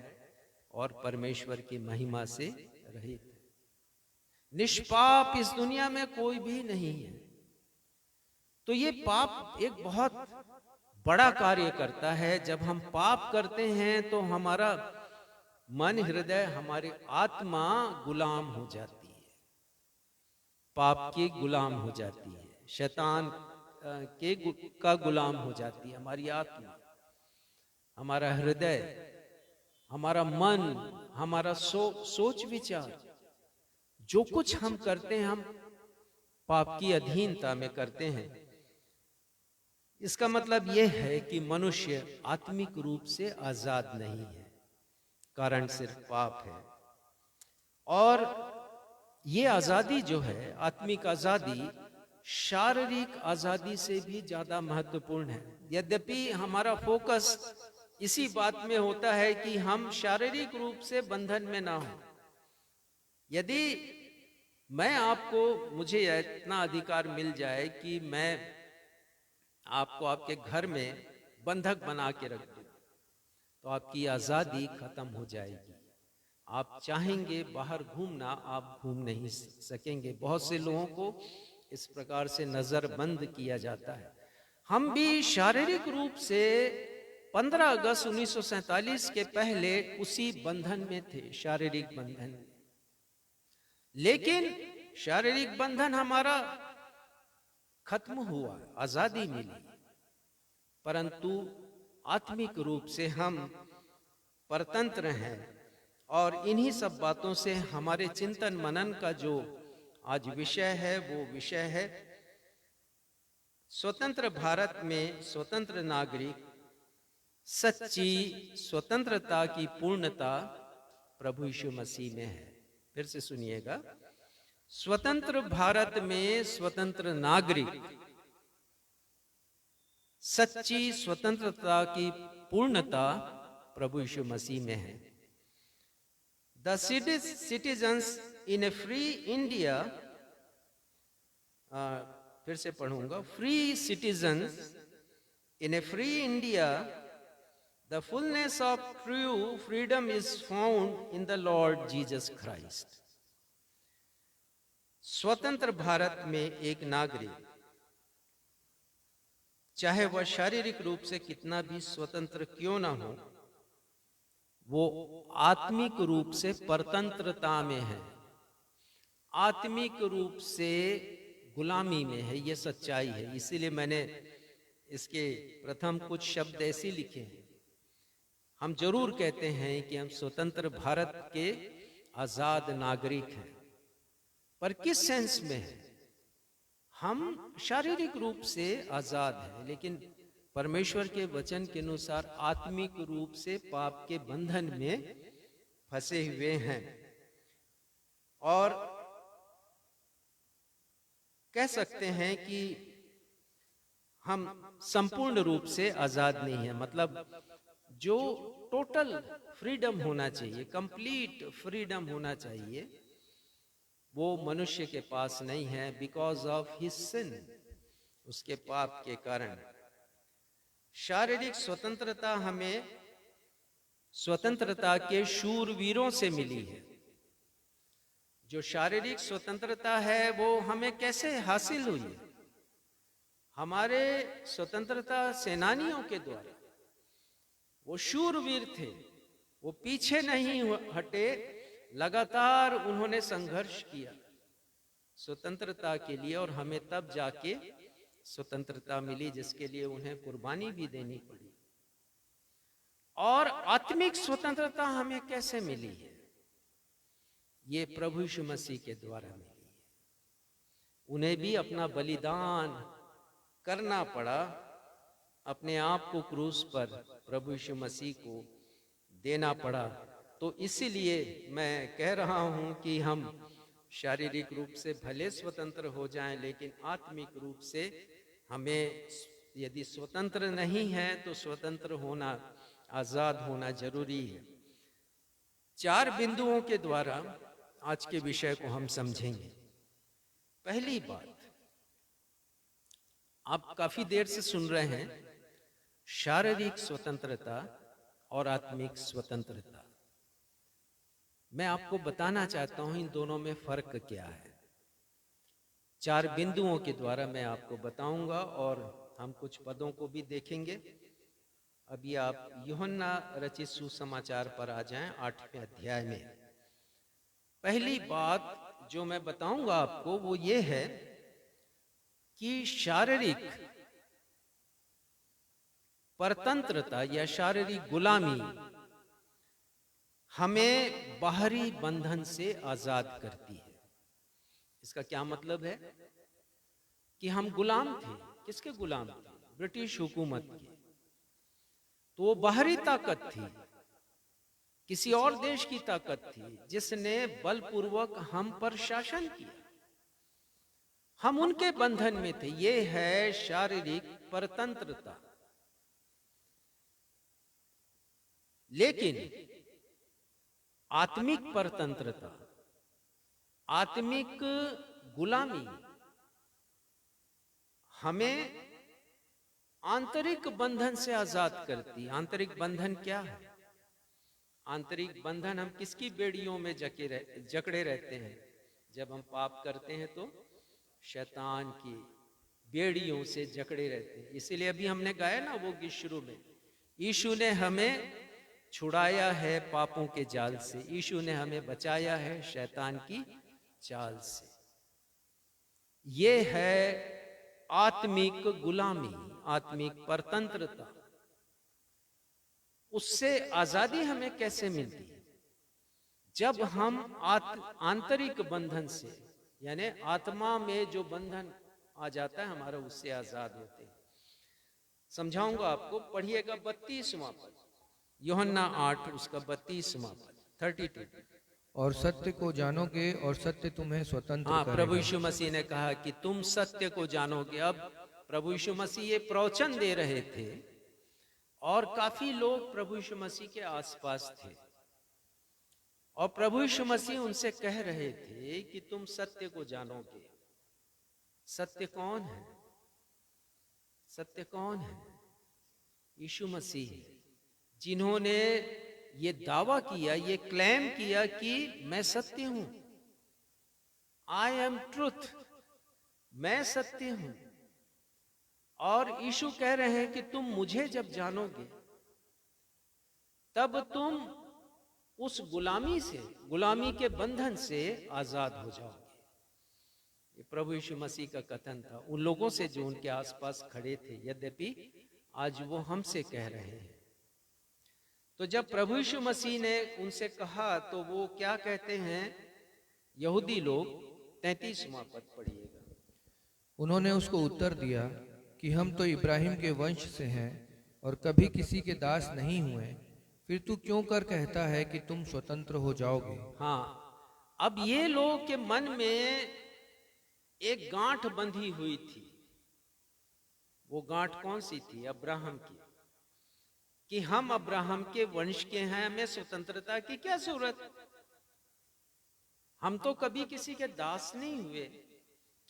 और परमेश्वर की महिमा से रहित है। निष्पाप इस दुनिया में कोई भी नहीं है। तो ये पाप एक बहुत बड़ा कार्य करता है। जब हम पाप करते हैं तो हमारा मन, हृदय, हमारी आत्मा गुलाम हो जाती है, पाप की गुलाम हो जाती है, शैतान का गुलाम हो जाती है हमारी आत्मा, हमारा हृदय, हमारा मन, हमारा सोच विचार, जो कुछ हम करते हैं हम पाप की अधीनता में करते हैं। इसका मतलब यह है कि मनुष्य आत्मिक रूप से आजाद नहीं है, कारण सिर्फ पाप है। और ये आजादी जो है, आत्मिक आजादी, शारीरिक आजादी से भी ज्यादा महत्वपूर्ण है। यद्यपि हमारा फोकस इसी बात में होता है कि हम शारीरिक रूप से बंधन में ना हो। यदि मुझे इतना अधिकार मिल जाए कि मैं आपको आपके घर में बंधक बना के रख दूं, तो आपकी आजादी खत्म हो जाएगी। आप चाहेंगे बाहर घूमना, आप घूम नहीं सकेंगे। बहुत से लोगों को इस प्रकार से नजरबंद किया जाता है। हम भी शारीरिक रूप से 15 अगस्त 1947 के पहले उसी बंधन में थे, शारीरिक बंधन में। लेकिन शारीरिक बंधन हमारा खत्म हुआ, आजादी मिली, परंतु आत्मिक रूप से हम परतंत्र हैं। और इन्हीं सब बातों से हमारे चिंतन मनन का जो आज विषय है, वो विषय है स्वतंत्र भारत में स्वतंत्र नागरिक, सच्ची स्वतंत्रता की पूर्णता प्रभु यीशु मसीह में है। फिर से सुनिएगा, स्वतंत्र भारत में स्वतंत्र नागरिक, सच्ची स्वतंत्रता की पूर्णता प्रभु यीशु मसीह में है। The citizens in a free India, फिर से पढ़ूंगा, free citizens in a free India, the fullness of true freedom is found in the Lord Jesus Christ. स्वतंत्र भारत में एक नागरिक, चाहे वह शारीरिक रूप से कितना भी स्वतंत्र क्यों ना हो, वो आत्मिक रूप से परतंत्रता में है, आत्मिक रूप से गुलामी में है। ये सच्चाई है। इसीलिए मैंने इसके प्रथम कुछ शब्द ऐसे लिखे हैं। हम जरूर कहते हैं कि हम स्वतंत्र भारत के आजाद नागरिक हैं, पर किस सेंस में है? हम शारीरिक रूप से आजाद हैं, लेकिन परमेश्वर के वचन के अनुसार आत्मिक रूप से पाप के बंधन में फंसे हुए हैं। और कह सकते हैं कि हम संपूर्ण रूप से आजाद नहीं है। मतलब जो टोटल फ्रीडम होना चाहिए, कंप्लीट फ्रीडम होना चाहिए, वो मनुष्य के पास नहीं है, बिकॉज ऑफ हिज सिन, उसके पाप के कारण। शारीरिक स्वतंत्रता हमें स्वतंत्रता के शूरवीरों से मिली है। जो शारीरिक स्वतंत्रता है वो हमें कैसे हासिल हुई है? हमारे स्वतंत्रता सेनानियों के द्वारा। वो शूरवीर थे, वो पीछे नहीं हटे, लगातार उन्होंने संघर्ष किया स्वतंत्रता के लिए, और हमें तब जाके स्वतंत्रता मिली, जिसके लिए उन्हें कुर्बानी भी देनी पड़ी। और आत्मिक स्वतंत्रता हमें कैसे मिली है? ये प्रभु यीशु मसीह के द्वारा मिली है। उन्हें भी अपना बलिदान करना पड़ा, अपने आप को क्रूस पर प्रभु यीशु मसीह को देना पड़ा। तो इसीलिए मैं कह रहा हूं कि हम शारीरिक रूप से भले स्वतंत्र हो जाएं, लेकिन आत्मिक रूप से हमें, यदि स्वतंत्र नहीं है तो स्वतंत्र होना, आजाद होना जरूरी है। 4 बिंदुओं के द्वारा आज के विषय को हम समझेंगे। पहली बात, आप काफी देर से सुन रहे हैं शारीरिक स्वतंत्रता और आत्मिक स्वतंत्रता। मैं आपको बताना चाहता हूं इन दोनों में फर्क क्या है। 4 बिंदुओं के द्वारा मैं आपको बताऊंगा, और हम कुछ पदों को भी देखेंगे। अभी आप यूहन्ना रचित सुसमाचार पर आ जाएं, 8वें अध्याय में। पहली बात जो मैं बताऊंगा आपको वो ये है कि शारीरिक परतंत्रता या शारीरिक गुलामी हमें बाहरी बंधन से आजाद करती है। इसका क्या मतलब है? कि हम गुलाम थे। किसके गुलाम थे? ब्रिटिश हुकूमत के। तो वो बाहरी ताकत थी, किसी और देश की ताकत थी, जिसने बलपूर्वक हम पर शासन किया। हम उनके बंधन में थे। ये है शारीरिक परतंत्रता। लेकिन आत्मिक परतंत्रता, आत्मिक गुलामी हमें आंतरिक बंधन से आजाद करती। आंतरिक बंधन क्या है? आंतरिक बंधन हम किसकी बेड़ियों में जकड़े रहते हैं? जब हम पाप करते हैं तो शैतान की बेड़ियों से जकड़े रहते हैं। इसीलिए अभी हमने गाया ना वो गीत शुरू में, यीशु ने हमें छुड़ाया है पापों के जाल से, यीशु ने हमें बचाया है शैतान की चाल से। ये है आत्मिक गुलामी, आत्मिक परतंत्रता। उससे आजादी हमें कैसे मिलती है? जब हम आंतरिक बंधन से, यानी आत्मा में जो बंधन आ जाता है हमारा, उससे आजाद होते हैं। समझाऊंगा आपको, पढ़िएगा 32वां पद, यूहन्ना 8 उसका 32वां पद 32। और सत्य को जानोगे और सत्य तुम्हें स्वतंत्र करेगा। प्रभु यीशु मसीह ने कहा कि तुम सत्य को जानोगे। अब प्रभु यीशु मसीह ये प्रवचन दे रहे थे और काफी लोग प्रभु यीशु मसीह के आसपास थे और प्रभु यीशु मसीह उनसे कह रहे थे कि तुम सत्य को जानोगे। सत्य कौन है? सत्य कौन है? यीशु मसीह, जिन्होंने ये दावा किया, ये क्लेम किया कि मैं सत्य हूं, आई एम ट्रुथ, मैं सत्य हूं। और यीशु कह रहे हैं कि तुम मुझे जब जानोगे तब तुम उस गुलामी से, गुलामी के बंधन से आजाद हो जाओगे। ये प्रभु यीशु मसीह का कथन था उन लोगों से जो उनके आसपास खड़े थे, यद्यपि आज वो हमसे कह रहे हैं। तो जब प्रभु यीशु मसीह ने उनसे कहा तो वो क्या कहते हैं? यहूदी लोग, 33वां पद पढ़िएगा। उन्होंने उसको उत्तर दिया कि हम तो इब्राहिम के वंश से हैं और कभी किसी के दास नहीं हुए, फिर तू क्यों कर कहता है कि तुम स्वतंत्र हो जाओगे? हाँ, अब ये लोग के मन में एक गांठ बंधी हुई थी। वो गांठ कौन सी थी? अब्राहम की, कि हम अब्राहम के वंश के हैं, हमें स्वतंत्रता की क्या जरूरत? हम तो कभी किसी के दास नहीं हुए,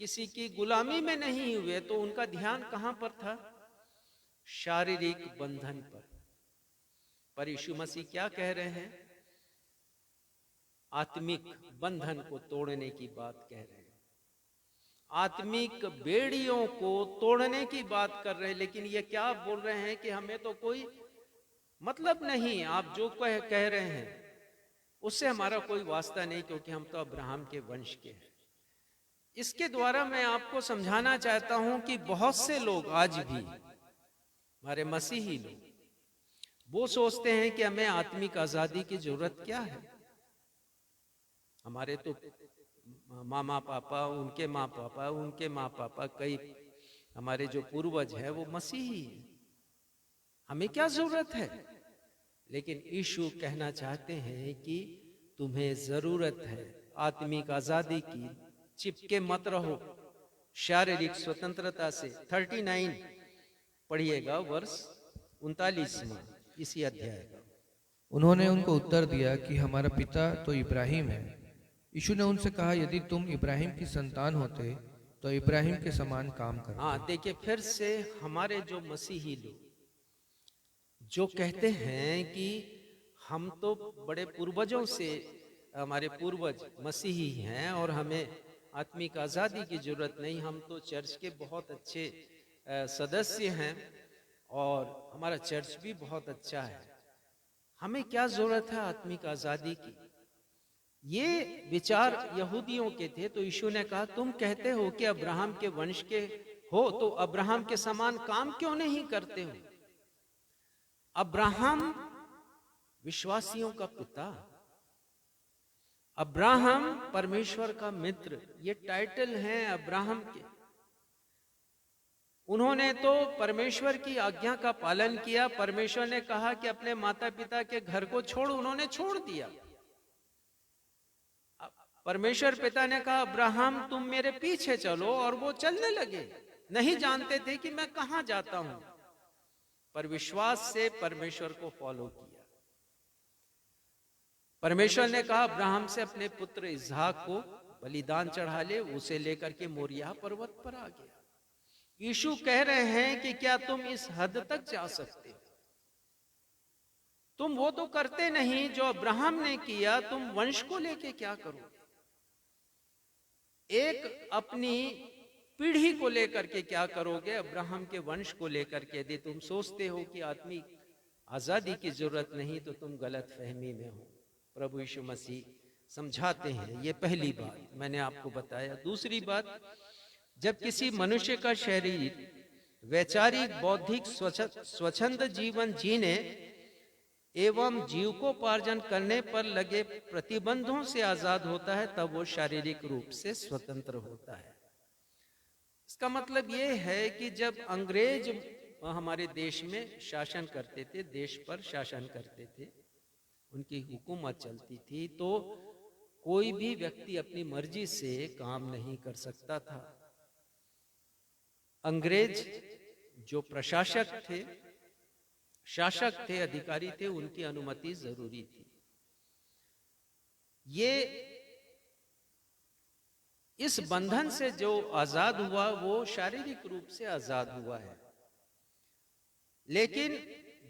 किसी की गुलामी में नहीं हुए। तो उनका ध्यान कहां पर था? शारीरिक बंधन पर यीशु मसीह क्या कह रहे हैं? आत्मिक बंधन को तोड़ने की बात कह रहे हैं, आत्मिक बेड़ियों को तोड़ने की बात कर रहे हैं। लेकिन ये क्या बोल रहे हैं कि हमें तो कोई मतलब नहीं, आप जो कह रहे हैं उससे हमारा कोई वास्ता नहीं, क्योंकि हम तो अब्राहम के वंश के हैं। इसके द्वारा मैं आपको समझाना चाहता हूं कि बहुत से लोग आज भी, हमारे मसीही लोग, वो सोचते हैं कि हमें आत्मिक आजादी की जरूरत क्या है? हमारे तो मामा पापा, उनके माँ पापा, उनके माँ पापा, कई हमारे जो पूर्वज हैं वो मसीही हैं, हमें क्या जरूरत है? लेकिन यीशु कहना चाहते हैं कि तुम्हें जरूरत है आत्मिक आजादी की। चिपके मत रहो शारीरिक स्वतंत्रता से। 39 पढ़िएगा, वर्ष 39वां इसी अध्याय का। उन्होंने उनको उत्तर दिया कि हमारा पिता तो इब्राहिम है। यीशु ने उनसे कहा, यदि तुम इब्राहिम की संतान होते तो इब्राहिम के समान काम करते। हाँ, देखिए फिर से हमारे जो मसीही लोग जो कहते हैं कि हम तो बड़े पूर्वजों से, हमारे पूर्वज मसीही हैं और हमें आत्मिक आज़ादी की जरूरत नहीं, हम तो चर्च के बहुत अच्छे सदस्य हैं और हमारा चर्च भी बहुत अच्छा है, हमें क्या जरूरत है आत्मिक आज़ादी की? ये विचार यहूदियों के थे। तो यीशु ने कहा, तुम कहते हो कि अब्राहम के वंश के हो, तो अब्राहम के समान काम क्यों नहीं करते हो? अब्राहम विश्वासियों का पिता, अब्राहम परमेश्वर का मित्र, ये टाइटल हैं अब्राहम के। उन्होंने तो परमेश्वर की आज्ञा का पालन किया। परमेश्वर ने कहा कि अपने माता पिता के घर को छोड़, उन्होंने छोड़ दिया। परमेश्वर पिता ने कहा, अब्राहम तुम मेरे पीछे चलो, और वो चलने लगे। नहीं जानते थे कि मैं कहां जाता हूं, पर विश्वास से परमेश्वर को फॉलो किया। परमेश्वर ने कहा अब्राहम से, अपने पुत्र इसहाक को बलिदान चढ़ा ले। उसे लेकर के मोरिया पर्वत पर आ गया। यीशु कह रहे हैं कि क्या तुम इस हद तक जा सकते हो? तुम वो तो करते नहीं जो अब्राहम ने किया, तुम वंश को लेके क्या करोगे? एक अपनी पीढ़ी को लेकर के क्या करोगे? अब्राहम के वंश को लेकर के यदि तुम सोचते हो कि आत्मिक आजादी की जरूरत नहीं, तो तुम गलत फहमी में हो। प्रभु यीशु मसीह समझाते हैं। ये पहली बात मैंने आपको बताया। दूसरी बात, जब किसी मनुष्य का शरीर वैचारिक, बौद्धिक, स्वच्छंद जीवन जीने एवं जीविकोपार्जन करने पर लगे प्रतिबंधों से आजाद होता है, तब वो शारीरिक रूप से स्वतंत्र होता है। इसका मतलब ये है कि जब अंग्रेज हमारे देश में शासन करते थे, देश पर शासन करते थे, उनकी हुकूमत चलती थी, तो कोई भी व्यक्ति अपनी मर्जी से काम नहीं कर सकता था। अंग्रेज जो प्रशासक थे, शासक थे, अधिकारी थे, उनकी अनुमति जरूरी थी। ये इस बंधन से जो आजाद हुआ वो शारीरिक रूप से आजाद हुआ है। लेकिन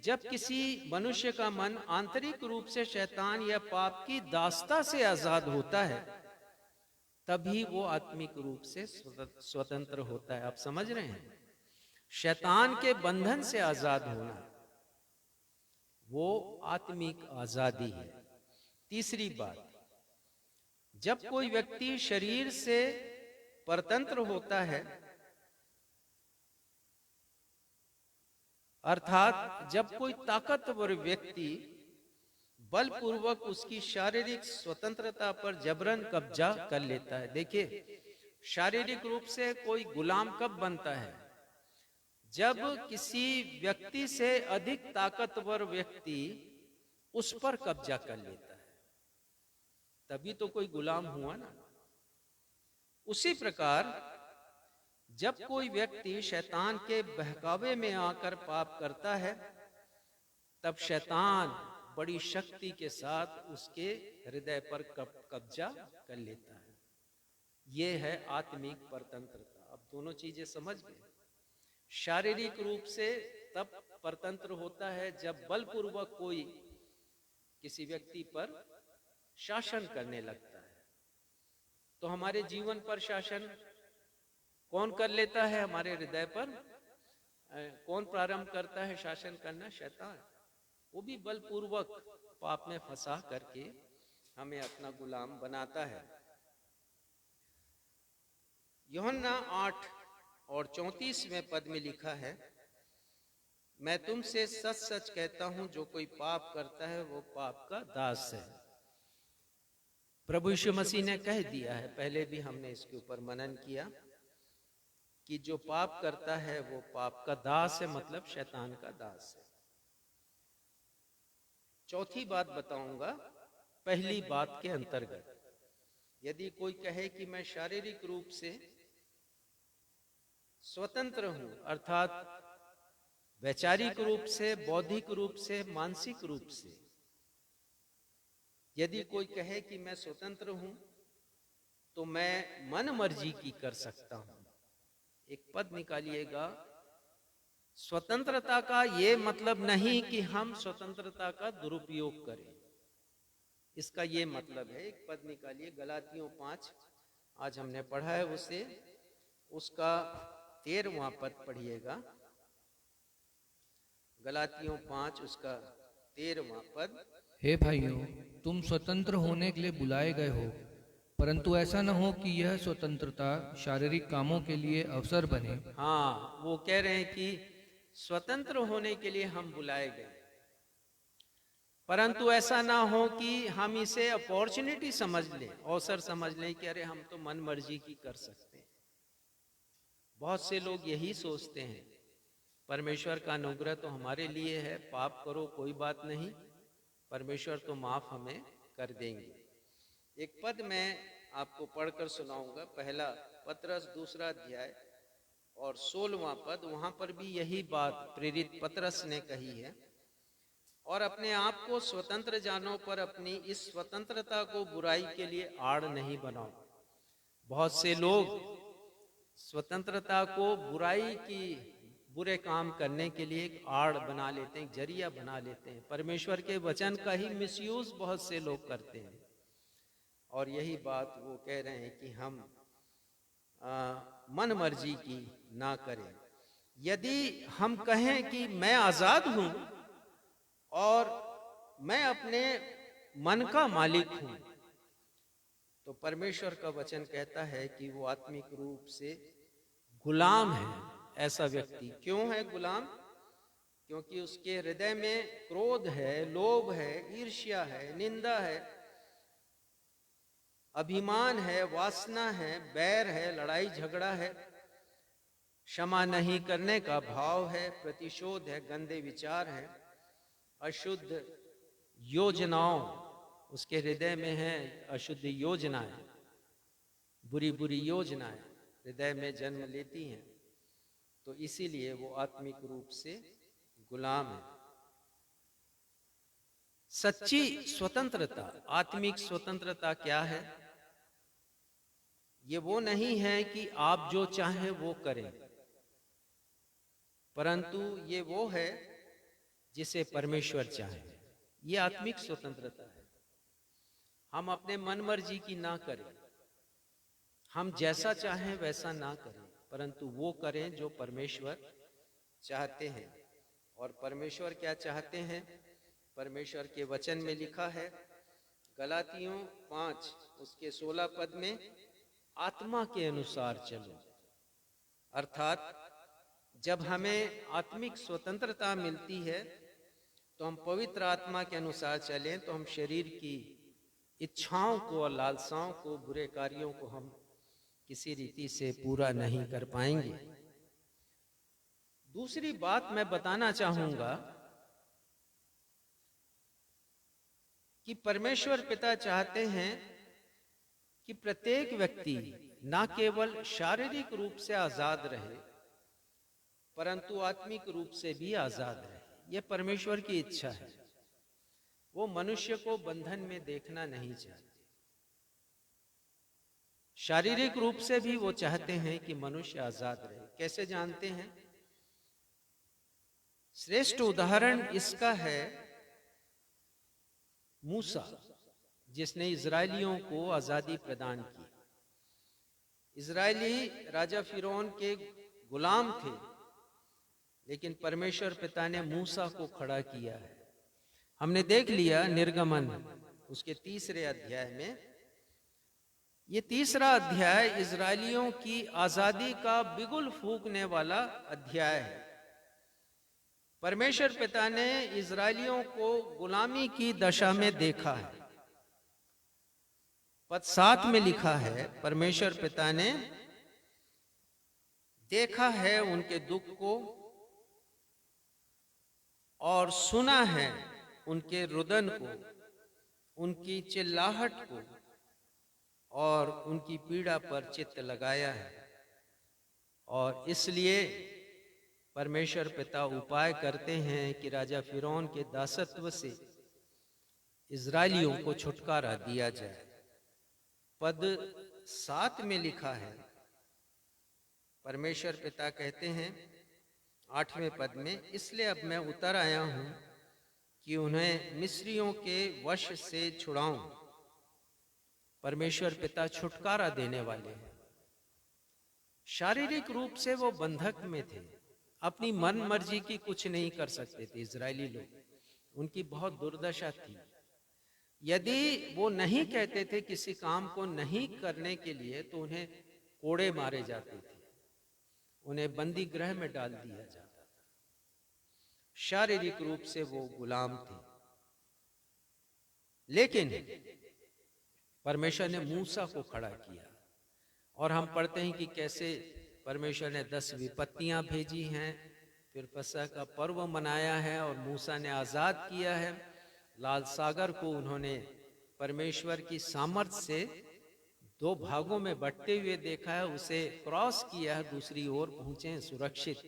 जब किसी मनुष्य का मन आंतरिक रूप से शैतान या पाप की दास्ता से आजाद होता है, तभी वो आत्मिक रूप से स्वतंत्र होता है। आप समझ रहे हैं? शैतान के बंधन से आजाद होना वो आत्मिक आजादी है। तीसरी बात, जब कोई व्यक्ति शरीर से परतंत्र होता है, अर्थात जब कोई ताकतवर व्यक्ति बलपूर्वक उसकी शारीरिक स्वतंत्रता पर जबरन कब्जा कर लेता है। देखिए, शारीरिक रूप से कोई गुलाम कब बनता है? जब किसी व्यक्ति से अधिक ताकतवर व्यक्ति उस पर कब्जा कर लेता है, तभी तो कोई गुलाम हुआ ना। उसी प्रकार जब कोई व्यक्ति शैतान के बहकावे में आकर पाप करता है, तब शैतान बड़ी शक्ति के साथ उसके हृदय पर कब्जा कर लेता है। यह है आत्मिक परतंत्रता। अब दोनों चीजें समझ गए। शारीरिक रूप से तब परतंत्र होता है जब बलपूर्वक कोई किसी व्यक्ति पर शासन करने लगता है। तो हमारे जीवन पर शासन कौन कर लेता है? हमारे हृदय पर कौन प्रारंभ करता है शासन करना? शैतान। वो भी बलपूर्वक पाप में फंसा करके हमें अपना गुलाम बनाता है। यूहन्ना 8:34 पद में लिखा है, मैं तुमसे सच सच कहता हूं, जो कोई पाप करता है वो पाप का दास है। प्रभु यीशु मसीह ने कह दिया है, पहले भी हमने इसके ऊपर मनन किया, कि जो पाप करता है वो पाप का दास है, मतलब शैतान का दास है। चौथी बात बताऊंगा पहली बात के अंतर्गत। यदि कोई कहे कि मैं शारीरिक रूप से स्वतंत्र हूं, अर्थात वैचारिक रूप से, बौद्धिक रूप से, मानसिक रूप से, यदि कोई कहे कि मैं स्वतंत्र हूं, तो मैं मन मर्जी की कर सकता हूं। एक पद निकालिएगा। स्वतंत्रता का ये मतलब नहीं कि हम स्वतंत्रता का दुरुपयोग करें, इसका ये मतलब है। एक पद निकालिए, गलातियों 5, आज हमने पढ़ा है उसे, उसका 13वां पद पढ़िएगा। गलातियों 5 उसका 13वां पद। हे भाइयों, तुम स्वतंत्र होने के लिए बुलाए गए हो, परंतु ऐसा न हो कि यह स्वतंत्रता शारीरिक कामों के लिए अवसर बने। हाँ, वो कह रहे हैं कि स्वतंत्र होने के लिए हम बुलाए गए, परंतु ऐसा ना हो कि हम इसे अपॉर्चुनिटी समझ लें, अवसर समझ लें कि अरे हम तो मन मर्जी की कर सकते हैं। बहुत से लोग यही सोचते हैं, परमेश्वर का अनुग्रह तो हमारे लिए है, पाप करो कोई बात नहीं, परमेश्वर तो माफ हमें कर देंगे। एक पद मैं आपको पढ़कर सुनाऊंगा, पहला पतरस 2 अध्याय और 16वां पद। वहां पर भी यही बात प्रेरित पतरस ने कही है। और अपने आप को स्वतंत्र जानो, पर अपनी इस स्वतंत्रता को बुराई के लिए आड़ नहीं बनाओ। बहुत से लोग स्वतंत्रता को बुराई की बुरे काम करने के लिए एक आड़ बना लेते हैं, जरिया बना लेते हैं। परमेश्वर के वचन का ही मिसयूज बहुत से लोग करते हैं। और यही बात वो कह रहे हैं कि हम मन मर्जी की ना करें। यदि हम कहें कि मैं आजाद हूं और मैं अपने मन का मालिक हूं, तो परमेश्वर का वचन कहता है कि वो आत्मिक रूप से गुलाम है। ऐसा व्यक्ति क्यों है गुलाम? क्योंकि उसके हृदय में क्रोध है, लोभ है, ईर्ष्या है, निंदा है, अभिमान है, वासना है, बैर है, लड़ाई झगड़ा है, क्षमा नहीं करने का भाव है, प्रतिशोध है, गंदे विचार हैं, अशुद्ध योजनाओं उसके हृदय में है। अशुद्ध योजनाएं, बुरी बुरी योजनाएं हृदय में जन्म लेती हैं। तो इसीलिए वो आत्मिक रूप से गुलाम है। सच्ची स्वतंत्रता, आत्मिक स्वतंत्रता क्या है? ये वो नहीं है कि आप जो चाहें वो करें, परंतु ये वो है जिसे परमेश्वर चाहे। ये आत्मिक स्वतंत्रता है। हम अपने मन मर्जी की ना करें, हम जैसा चाहें वैसा ना करें, परंतु वो करें जो परमेश्वर चाहते हैं। और परमेश्वर क्या चाहते हैं? परमेश्वर के वचन में लिखा है, गलातियों 5 उसके 16 पद में, आत्मा के अनुसार चलो। अर्थात जब हमें आत्मिक स्वतंत्रता मिलती है तो हम पवित्र आत्मा के अनुसार चलें, तो हम शरीर की इच्छाओं को और लालसाओं को, बुरे कार्यों को हम किसी रीति से पूरा नहीं कर पाएंगे। दूसरी बात मैं बताना चाहूंगा कि परमेश्वर पिता चाहते हैं कि प्रत्येक व्यक्ति ना केवल शारीरिक रूप से आजाद रहे, परंतु आत्मिक रूप से भी आजाद रहे। यह परमेश्वर की इच्छा है। वो मनुष्य को बंधन में देखना नहीं चाहते। शारीरिक रूप से भी वो चाहते हैं कि मनुष्य आजाद रहे। कैसे जानते हैं? श्रेष्ठ उदाहरण इसका है मूसा, जिसने इजरायलियों को आजादी प्रदान की। इजरायली राजा फिरौन के गुलाम थे, लेकिन परमेश्वर पिता ने मूसा को खड़ा किया है। हमने देख लिया निर्गमन उसके 3 अध्याय में। ये 3 अध्याय इजरायलियों की आजादी का बिगुल फूंकने वाला अध्याय है। परमेश्वर पिता ने इजरायलियों को गुलामी की दशा में देखा है। पद 7 में लिखा है, परमेश्वर पिता ने देखा है उनके दुख को और सुना है उनके रुदन को, उनकी चिल्लाहट को और उनकी पीड़ा पर चित्त लगाया है। और इसलिए परमेश्वर पिता उपाय करते हैं कि राजा फिरौन के दासत्व से इजरायलियों को छुटकारा दिया जाए। पद 7 में लिखा है, परमेश्वर पिता कहते हैं 8वें पद में, इसलिए अब मैं उतर आया हूं कि उन्हें मिस्रियों के वश से छुड़ाऊं। परमेश्वर पिता छुटकारा देने वाले हैं। शारीरिक रूप से वो बंधक में थे, अपनी मन मर्जी की कुछ नहीं कर सकते थे इजरायली लोग। उनकी बहुत दुर्दशा थी। यदि वो नहीं कहते थे किसी काम को नहीं करने के लिए, तो उन्हें कोड़े मारे जाते थे, उन्हें बंदी गृह में डाल दिया जाता था। शारीरिक रूप से वो गुलाम थे। लेकिन परमेश्वर ने मूसा को खड़ा किया। और हम पढ़ते हैं कि कैसे परमेश्वर ने 10 विपत्तियां भेजी हैं, फिर फसह का पर्व मनाया है और मूसा ने आजाद किया है। लाल सागर को उन्होंने परमेश्वर की सामर्थ्य से 2 भागों में बंटते हुए देखा है, उसे क्रॉस किया है, दूसरी ओर पहुंचे हैं सुरक्षित।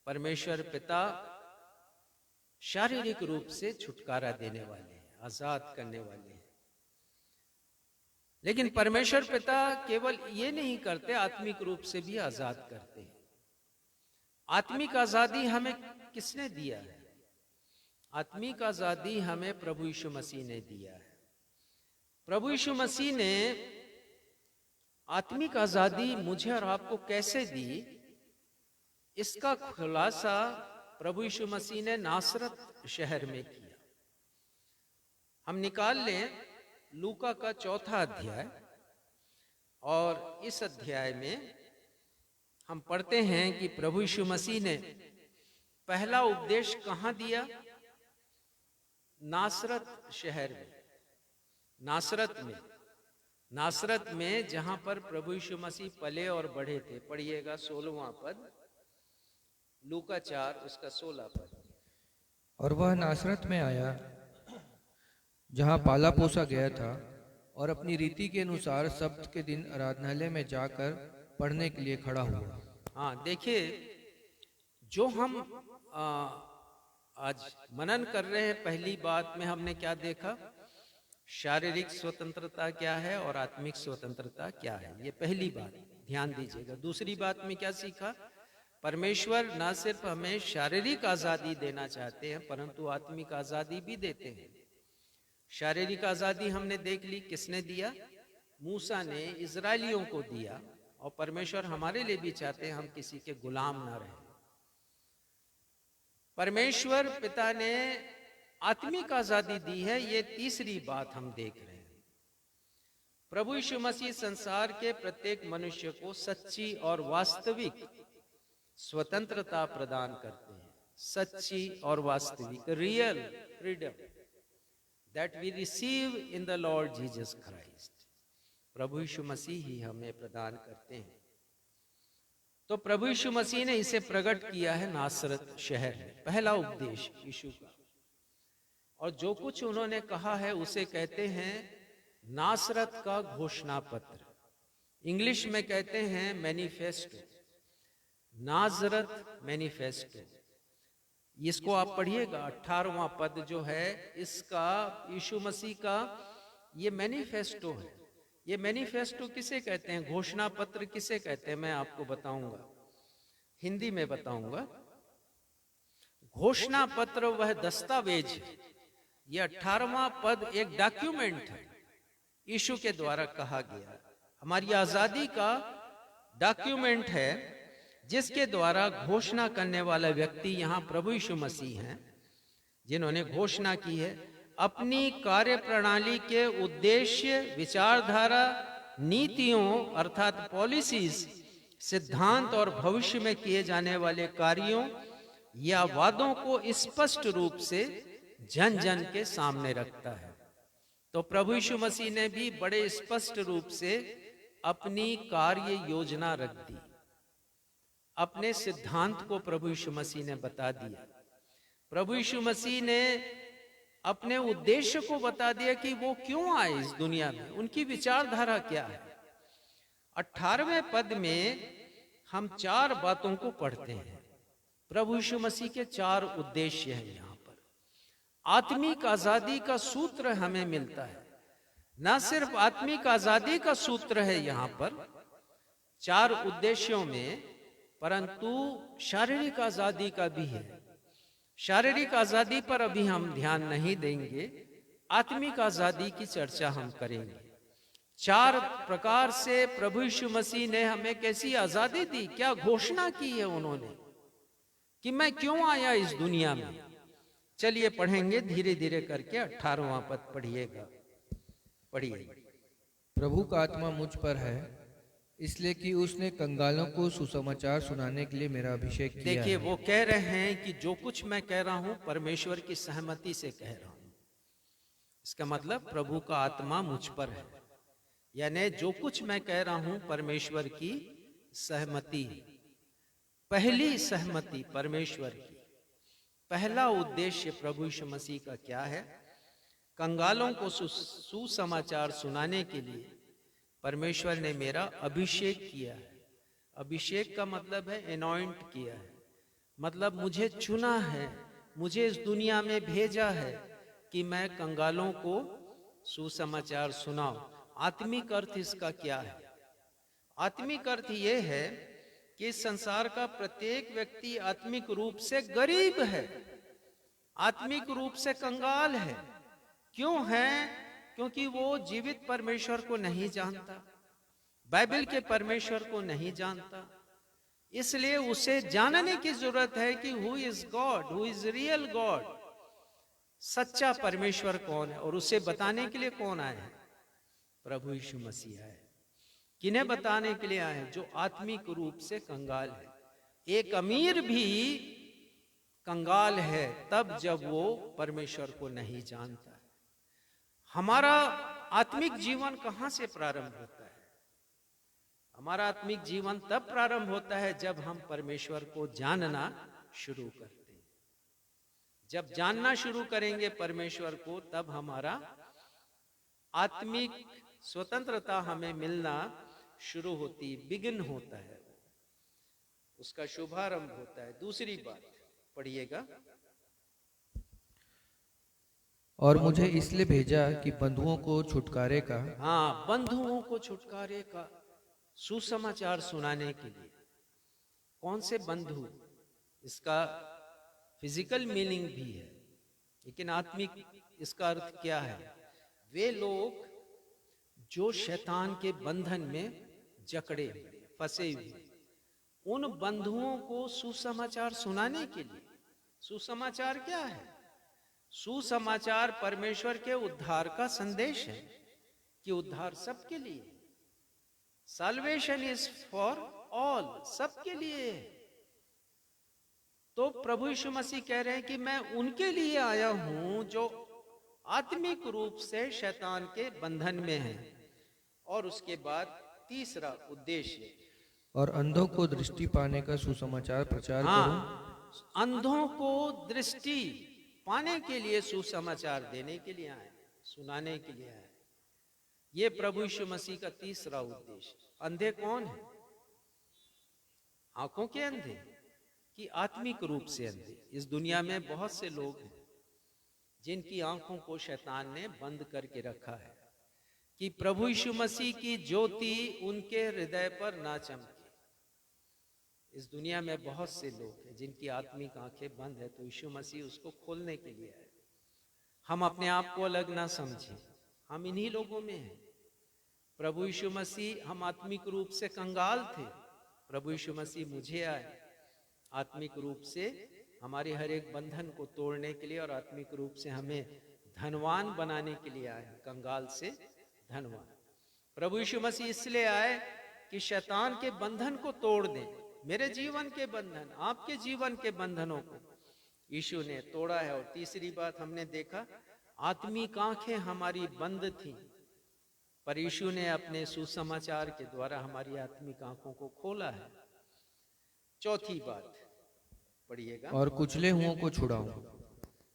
परमेश्वर पिता शारीरिक रूप से छुटकारा देने वाले हैं, आजाद करने वाले हैं। लेकिन परमेश्वर पिता केवल ये नहीं करते, आत्मिक रूप से भी आजाद करते हैं। आत्मिक आजादी हमें किसने दिया है? आत्मिक आजादी हमें प्रभु यीशु मसीह ने दिया है। प्रभु यीशु मसीह ने आत्मिक आजादी मुझे और आपको कैसे दी, इसका खुलासा प्रभु यीशु मसीह ने नासरत शहर में किया। हम निकाल लें लूका का 4 अध्याय, और इस अध्याय में हम पढ़ते हैं कि प्रभु यीशु मसीह ने पहला उपदेश कहां दिया? नासरत शहर में, नासरत में जहां पर प्रभु यीशु मसीह पले और बढ़े थे। पढ़िएगा 16वां पद, लूका 4 उसका 16 पद। और वह नासरत में आया जहाँ पाला पोसा गया था, और अपनी रीति के अनुसार सब्त के दिन आराधनालय में जाकर पढ़ने के लिए खड़ा हुआ। हाँ, देखिए, जो हम आज मनन कर रहे हैं, पहली बात में हमने क्या देखा? शारीरिक स्वतंत्रता क्या है और आत्मिक स्वतंत्रता क्या है, ये पहली बात ध्यान दीजिएगा। दूसरी बात में क्या सीखा? परमेश्वर न सिर्फ हमें शारीरिक आजादी देना चाहते हैं, परंतु आत्मिक आजादी भी देते हैं। शारीरिक आजादी हमने देख ली, किसने दिया? मूसा ने इजरायलियों को दिया, और परमेश्वर हमारे लिए भी चाहते हैं हम किसी के गुलाम ना रहें। परमेश्वर पिता ने आत्मिक आजादी दी है, ये तीसरी बात हम देख रहे हैं। प्रभु यीशु मसीह संसार के प्रत्येक मनुष्य को सच्ची और वास्तविक स्वतंत्रता प्रदान करते हैं। सच्ची और वास्तविक, real freedom that we receive in the Lord Jesus Christ, प्रभु यीशु मसीह ही हमें प्रदान करते हैं। तो प्रभु यीशु मसीह ने इसे प्रकट किया है नासरत शहर में, पहला उपदेश यीशु का। और जो कुछ उन्होंने कहा है उसे कहते हैं नासरत का घोषणा पत्र। इंग्लिश में कहते हैं मैनिफेस्टो, नाजरत मैनिफेस्टो। इसको आप पढ़िएगा, 18वां पद जो है इसका, यीशु मसीह का ये मैनिफेस्टो है। ये मैनिफेस्टो किसे कहते हैं? घोषणा पत्र किसे कहते हैं? मैं आपको बताऊंगा, हिंदी में बताऊंगा। घोषणा पत्र वह दस्तावेज है, ये 18वां पद एक डॉक्यूमेंट है, यीशु के द्वारा कहा गया। हमारी आजादी का डॉक्यूमेंट है, जिसके द्वारा घोषणा करने वाला व्यक्ति यहाँ प्रभु यीशु मसीह हैं, जिन्होंने घोषणा की है अपनी कार्य प्रणाली के उद्देश्य, विचारधारा, नीतियों अर्थात पॉलिसीज, सिद्धांत और भविष्य में किए जाने वाले कार्यों या वादों को स्पष्ट रूप से जन जन के सामने रखता है। तो प्रभु यीशु मसीह ने भी बड़े स्पष्ट रूप से अपनी कार्य योजना रख दी, अपने सिद्धांत को प्रभु यीशु मसीह ने बता दिया। प्रभु यीशु मसीह ने अपने उद्देश्य को बता दिया कि वो क्यों आए इस दुनिया में, उनकी विचारधारा क्या है। 18वें पद में हम 4 बातों को पढ़ते हैं। प्रभु यीशु मसीह के 4 उद्देश्य हैं यहाँ पर। आत्मिक आजादी का सूत्र हमें मिलता है। न सिर्फ आत्मिक आजादी का सूत्र है यहाँ पर 4 उद्देश्यों में, परंतु शारीरिक आजादी का भी है। शारीरिक आजादी पर अभी हम ध्यान नहीं देंगे, आत्मिक आजादी की चर्चा हम करेंगे। 4 प्रकार से प्रभु यीशु मसीह ने हमें कैसी आजादी दी, क्या घोषणा की है उन्होंने कि मैं क्यों आया इस दुनिया में। चलिए पढ़ेंगे धीरे धीरे करके। 18वां पद पढ़िएगा, पढ़िए। प्रभु का आत्मा मुझ पर है, इसलिए कि उसने कंगालों को सुसमाचार सुनाने के लिए मेरा अभिषेक किया। देखिए, वो कह रहे हैं कि जो कुछ मैं कह रहा हूं परमेश्वर की सहमति से कह रहा हूं। इसका मतलब प्रभु का आत्मा मुझ पर है, यानी जो कुछ मैं कह रहा हूं परमेश्वर की सहमति, पहली सहमति परमेश्वर की। पहला उद्देश्य प्रभु यीशु मसीह का क्या है? कंगालों को सुसमाचार सुनाने के लिए परमेश्वर ने मेरा अभिषेक किया है। अभिषेक का मतलब है एनॉइंट किया है, मतलब मुझे चुना है, मुझे इस दुनिया में भेजा है कि मैं कंगालों को सुसमाचार सुनाऊं। आत्मिक अर्थ इसका क्या है? आत्मिक अर्थ ये है कि इस संसार का प्रत्येक व्यक्ति आत्मिक रूप से गरीब है, आत्मिक रूप से कंगाल है। क्यों है? क्योंकि वो जीवित परमेश्वर को नहीं जानता, बाइबल के परमेश्वर को नहीं जानता। इसलिए उसे जानने की जरूरत है कि who is God, who is real God, सच्चा परमेश्वर कौन है। और उसे बताने के लिए कौन आए हैं? प्रभु यीशु मसीह आए। किन्हें बताने के लिए आए हैं? जो आत्मिक रूप से कंगाल है। एक अमीर भी कंगाल है तब जब वो परमेश्वर को नहीं जानता है। हमारा आत्मिक जीवन कहां से प्रारंभ होता है? हमारा आत्मिक जीवन तब प्रारंभ होता है जब हम परमेश्वर को जानना शुरू करते हैं। जब जानना शुरू करेंगे परमेश्वर को, तब हमारा आत्मिक स्वतंत्रता हमें मिलना शुरू होती, बिगिन होता है, उसका शुभारंभ होता है। दूसरी बात पढ़िएगा। और मुझे इसलिए भेजा कि बंधुओं को छुटकारे का, हाँ, बंधुओं को छुटकारे का सुसमाचार सुनाने के लिए। कौन से बंधु? इसका फिजिकल मीनिंग भी है, लेकिन आत्मिक इसका अर्थ क्या है? वे लोग जो शैतान के बंधन में जकड़े हुए, फंसे हुए, उन बंधुओं को सुसमाचार सुनाने के लिए। सुसमाचार क्या है? सुसमाचार परमेश्वर के उद्धार का संदेश है कि उद्धार सबके लिए, साल्वेशन इज फॉर ऑल, सबके लिए। तो प्रभु यीशु मसीह कह रहे हैं कि मैं उनके लिए आया हूं जो आत्मिक रूप से शैतान के बंधन में हैं। और उसके बाद तीसरा उद्देश्य, और अंधों को दृष्टि पाने का सुसमाचार प्रचार करूं। अंधों को दृष्टि पाने के लिए सुसमाचार देने के लिए आए, सुनाने के लिए आए। ये प्रभु यीशु मसीह का तीसरा उद्देश्य। अंधे कौन है? आंखों के अंधे कि आत्मिक रूप से अंधे? इस दुनिया में बहुत से लोग हैं जिनकी आंखों को शैतान ने बंद करके रखा है कि प्रभु यीशु मसीह की ज्योति उनके हृदय पर ना चमके। इस दुनिया में बहुत से लोग हैं जिनकी आत्मिक आंखें बंद है, तो यीशु मसीह उसको खोलने के लिए आए। हम अपने आप को अलग ना समझें, हम इन्हीं लोगों में हैं। प्रभु यीशु मसीह, हम आत्मिक रूप से कंगाल थे, प्रभु यीशु मसीह मुझे आए आत्मिक रूप से हमारे हर एक बंधन को तोड़ने के लिए, और आत्मिक रूप से हमें धनवान बनाने के लिए आए, कंगाल से धनवान। प्रभु यीशु मसीह इसलिए आए कि शैतान के बंधन को तोड़ दें। मेरे जीवन के बंधन, आपके जीवन के बंधनों को यीशु ने तोड़ा है। और तीसरी बात हमने देखा, आत्मिक आंखें हमारी बंद थी, पर यीशु ने अपने सुसमाचार के द्वारा हमारी आत्मिक आंखों को खोला है। चौथी बात पढ़िएगा। और कुचले हुओं को छुड़ाऊं।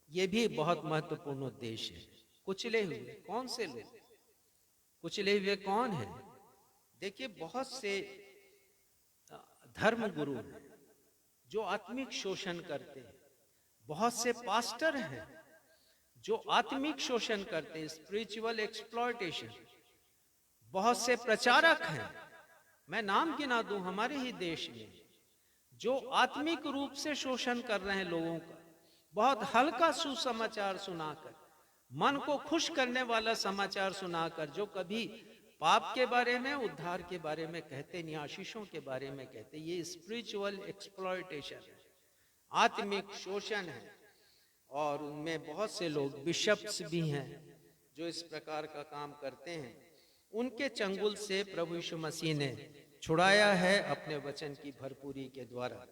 यह भी बहुत महत्वपूर्ण उद्देश्य है। कुचले हुए कौन से लोग? कुचले हुए कौन है? देखिए, बहुत से धर्म गुरु हैं जो आत्मिक शोषण करते हैं, बहुत से पास्टर हैं जो आत्मिक शोषण करते हैं, स्पिरिचुअल एक्सप्लॉयटेशन। बहुत से प्रचारक हैं, मैं नाम गिना दूं हमारे ही देश में, जो आत्मिक रूप से शोषण कर रहे हैं लोगों का। बहुत हल्का सुसमाचार सुनाकर, मन को खुश करने वाला समाचार सुनाकर, जो कभी पाप के बारे में, उद्धार के बारे में कहते नहीं, आशीषों के बारे में कहते, ये स्पिरिचुअल एक्सप्लॉयटेशन है, आत्मिक शोषण है। और उनमें बहुत से लोग बिशप्स भी हैं जो इस प्रकार का काम करते हैं। उनके चंगुल से प्रभु यीशु मसीह ने छुड़ाया है अपने वचन की भरपूरी के द्वारा।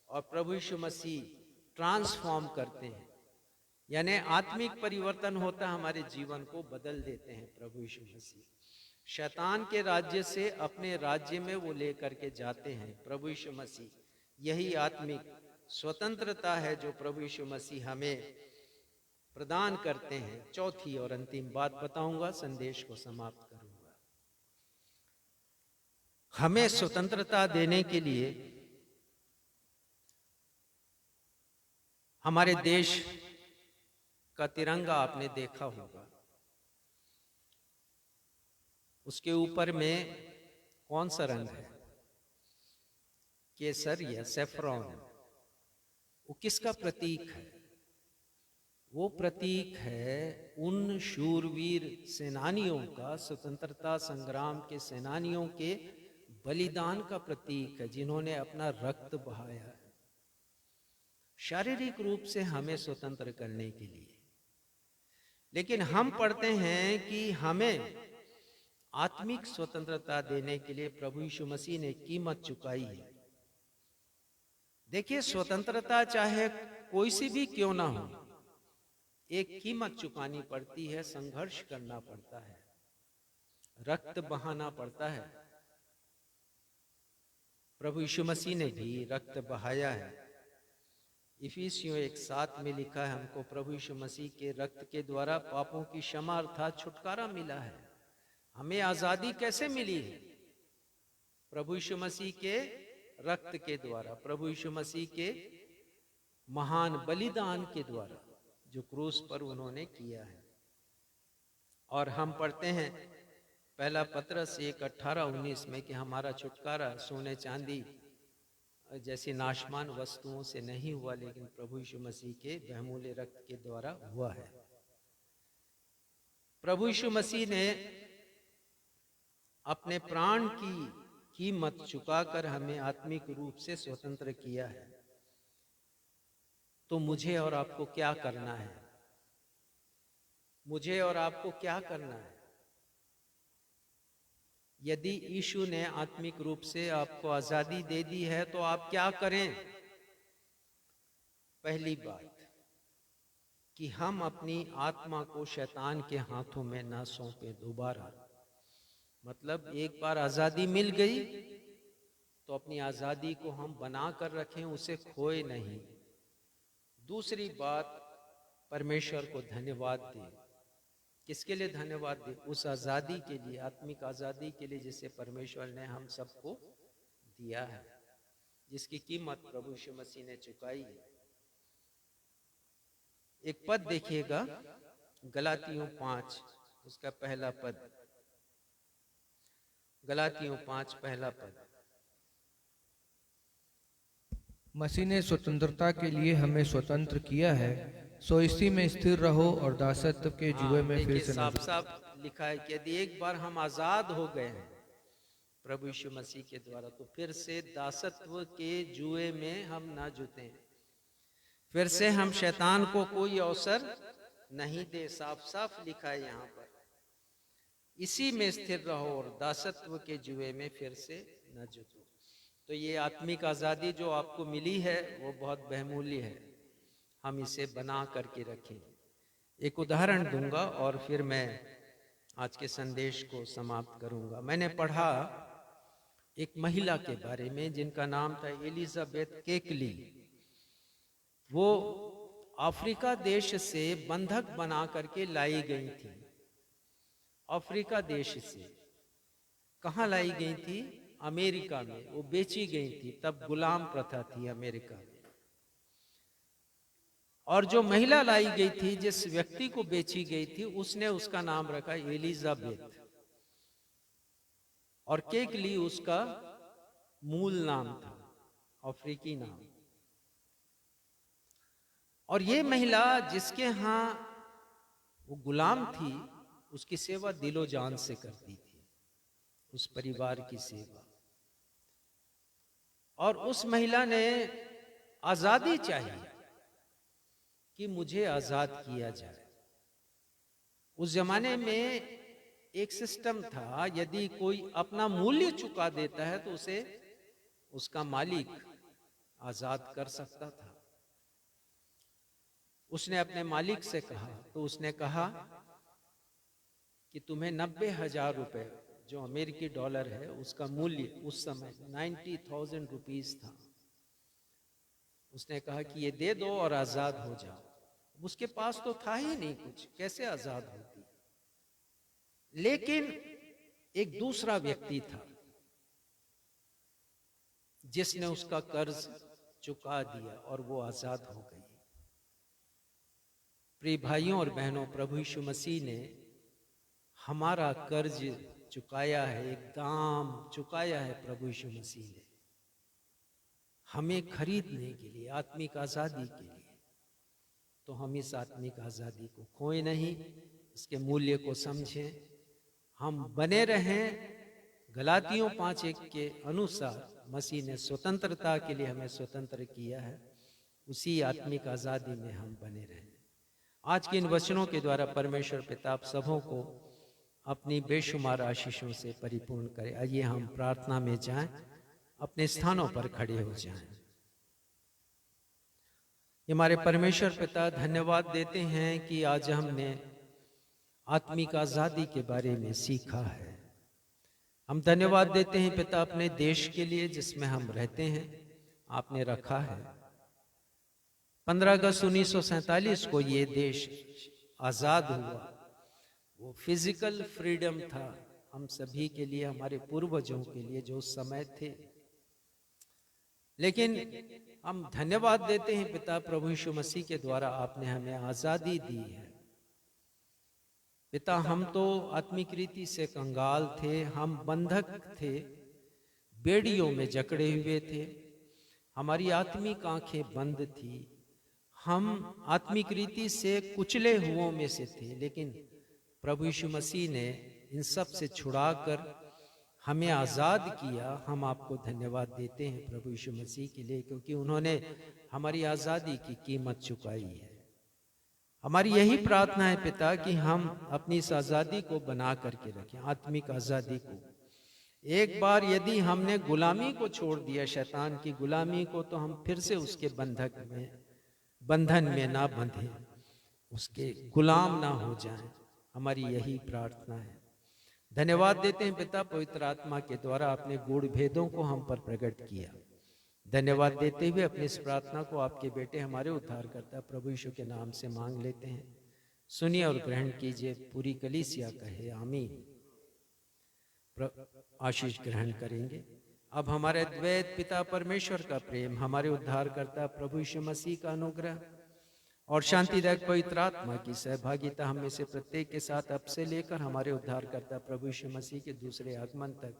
और प्रभु यीशु मसीह ट्रांसफॉर्म करते हैं, यानी आत्मिक परिवर्तन होता है, हमारे जीवन को बदल देते हैं प्रभु यीशु मसीह। शैतान के राज्य से अपने राज्य में वो लेकर के जाते हैं प्रभु यीशु मसीह। यही आत्मिक स्वतंत्रता है जो प्रभु यीशु मसीह हमें प्रदान करते हैं। चौथी और अंतिम बात बताऊंगा, संदेश को समाप्त करूंगा। हमें स्वतंत्रता देने के लिए हमारे देश का तिरंगा आपने देखा होगा, उसके ऊपर में कौन सा रंग है? केसर या सेफ्रॉन, वो किसका प्रतीक है? वो प्रतीक है उन शूरवीर सेनानियों का, स्वतंत्रता संग्राम के सेनानियों के बलिदान का प्रतीक है, जिन्होंने अपना रक्त बहाया है शारीरिक रूप से हमें स्वतंत्र करने के लिए। लेकिन हम पढ़ते हैं कि हमें आत्मिक स्वतंत्रता देने के लिए प्रभु यीशु मसीह ने कीमत चुकाई है। देखिए, स्वतंत्रता चाहे कोई सी भी क्यों ना हो, एक कीमत चुकानी पड़ती है, संघर्ष करना पड़ता है, रक्त बहाना पड़ता है। प्रभु यीशु मसीह ने भी रक्त बहाया है। इफिसियों 1:7 में लिखा है, हमको प्रभु यीशु मसीह के रक्त के द्वारा पापों की क्षमा अर्थात छुटकारा मिला है। हमें आजादी कैसे मिली है? प्रभु यीशु मसीह के रक्त के द्वारा, प्रभु यीशु मसीह के महान बलिदान के द्वारा जो क्रूस पर उन्होंने किया है। और हम पढ़ते हैं पहला पत्रस 1:18-19 में कि हमारा छुटकारा सोने चांदी जैसी नाशमान वस्तुओं से नहीं हुआ, लेकिन प्रभु यीशु मसीह के बहुमूल्य रक्त के द्वारा हुआ है। प्रभु यीशु मसीह ने अपने प्राण की कीमत चुकाकर हमें आत्मिक रूप से स्वतंत्र किया है। तो मुझे और आपको क्या करना है? मुझे और आपको क्या करना है? यदि यीशु ने आत्मिक रूप से आपको आजादी दे दी है तो आप क्या करें? पहली बात कि हम अपनी आत्मा को शैतान के हाथों में ना सौंपें दोबारा। मतलब एक बार आजादी मिल गई तो अपनी आजादी को हम बना कर रखें, उसे खोए नहीं। दूसरी बात, परमेश्वर को धन्यवाद दें। किसके लिए धन्यवाद दें? उस आजादी के लिए, आत्मिक आजादी के लिए जिसे परमेश्वर ने हम सबको दिया है, जिसकी कीमत प्रभु यीशु मसीह ने चुकाई है। एक पद देखिएगा, गलातियों 5 उसका पहला पद, गलातियों 5 पहला पद। मसीह ने स्वतंत्रता के लिए हमें स्वतंत्र किया है, सो इसी में स्थिर रहो और दासत्व के जुए में फिर से साफ साफ लिखा है कि यदि एक बार हम आजाद हो गए हैं प्रभु यीशु मसीह के द्वारा, तो फिर से दासत्व के जुए में हम ना जुतें, फिर से हम शैतान को कोई अवसर नहीं दे। साफ साफ लिखा है यहाँ पर, इसी में स्थिर रहो और दासत्व के जुए में फिर से न जुतो। तो ये आत्मिक आजादी जो आपको मिली है वो बहुत बहुमूल्य है, हम इसे बना करके रखें। एक उदाहरण दूंगा और फिर मैं आज के संदेश को समाप्त करूंगा। मैंने पढ़ा एक महिला के बारे में जिनका नाम था एलिजाबेथ केकली। वो अफ्रीका देश से बंधक बना करके लाई गई थी। अफ्रीका देश से कहाँ लाई गई थी? अमेरिका में। वो बेची गई थी, तब गुलाम प्रथा थी अमेरिका में। और जो महिला लाई गई थी, जिस व्यक्ति को बेची गई थी, उसने उसका नाम रखा एलिजाबेथ, और केकली उसका मूल नाम था, अफ्रीकी नाम। और ये महिला जिसके यहाँ वो गुलाम थी, उसकी सेवा दिलो जान से करती थी, उस परिवार की सेवा। और उस महिला ने आजादी चाहिए कि मुझे आजाद किया जाए। उस जमाने में एक सिस्टम था, यदि कोई अपना मूल्य चुका देता है तो उसे उसका मालिक आजाद कर सकता था। उसने अपने मालिक से कहा, तो उसने कहा कि तुम्हें 90,000 रुपए, जो अमेरिकी डॉलर है उसका मूल्य उस समय 90,000 रुपीस था, उसने कहा कि ये दे दो और आजाद हो जाओ। उसके पास तो था ही नहीं कुछ, कैसे आजाद होती। लेकिन एक दूसरा व्यक्ति था जिसने उसका कर्ज चुका दिया और वो आजाद हो गई। प्रिय भाइयों और बहनों, प्रभु यीशु मसीह ने हमारा कर्ज चुकाया है, एक दाम चुकाया है प्रभु यीशु मसीह ने। हमें खरीदने के लिए, आत्मिक आज़ादी के लिए। तो हम इस आत्मिक आज़ादी को खोए नहीं, इसके मूल्य को समझें, हम बने रहें गलातियों 5:1 के अनुसार। मसीह ने स्वतंत्रता के लिए हमें स्वतंत्र किया है, उसी आत्मिक आज़ादी में हम बने रहें। आज के इन वचनों के द्वारा परमेश्वर पिता आप सबों को अपनी बेशुमार आशीषों से परिपूर्ण करे। आइए हम प्रार्थना में जाएं, अपने स्थानों पर खड़े हो जाएं। हमारे परमेश्वर पिता, धन्यवाद देते हैं कि आज हमने आत्मिक आज़ादी के बारे में सीखा है। हम धन्यवाद देते हैं पिता अपने देश के लिए जिसमें हम रहते हैं, आपने रखा है। 15 अगस्त 1947 को ये देश आज़ाद हुआ। वो फिजिकल फ्रीडम था हम सभी के लिए, हमारे पूर्वजों के लिए जो उस समय थे। लेकिन हम धन्यवाद देते हैं पिता प्रभु यीशु मसीह के द्वारा आपने हमें आज़ादी दी है। पिता, हम तो आत्मिक रीति से कंगाल थे, हम बंधक थे, बेड़ियों में जकड़े हुए थे, हमारी आत्मिक आंखें बंद थी, हम आत्मिक रीति से कुचले हुओं में से थे। लेकिन प्रभु यीशु मसीह ने इन सब से छुड़ाकर हमें आज़ाद किया। हम आपको धन्यवाद देते हैं प्रभु यीशु मसीह के लिए, क्योंकि उन्होंने हमारी आज़ादी की कीमत चुकाई है। हमारी यही प्रार्थना है पिता कि हम अपनी इस आज़ादी को बना करके रखें, आत्मिक आज़ादी को। एक बार यदि हमने गुलामी को छोड़ दिया, शैतान की गुलामी को, तो हम फिर से उसके बंधन में ना बंधें, उसके गुलाम ना हो जाएं। हमारी यही प्रार्थना है। धन्यवाद देते हैं पिता, पवित्र आत्मा के द्वारा आपने गूढ़ भेदों को हम पर प्रकट किया। धन्यवाद देते हुए अपनी इस प्रार्थना को आपके बेटे हमारे उद्धारकर्ता प्रभु यीशु के नाम से मांग लेते हैं। सुनिए और ग्रहण कीजिए। पूरी कलीसिया कहे आमीन। आशीष ग्रहण करेंगे। अब हमारे द्वैत पिता परमेश्वर का प्रेम, हमारे उद्धारकर्ता प्रभु यीशु मसीह का अनुग्रह और शांतिदायक पवित्र आत्मा की सहभागिता हम में से प्रत्येक के साथ अब से लेकर हमारे उद्धारकर्ता प्रभु यीशु मसीह के दूसरे आगमन तक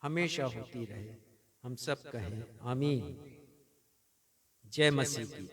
हमेशा होती रहे। हम सब कहें आमीन। जय मसीह की।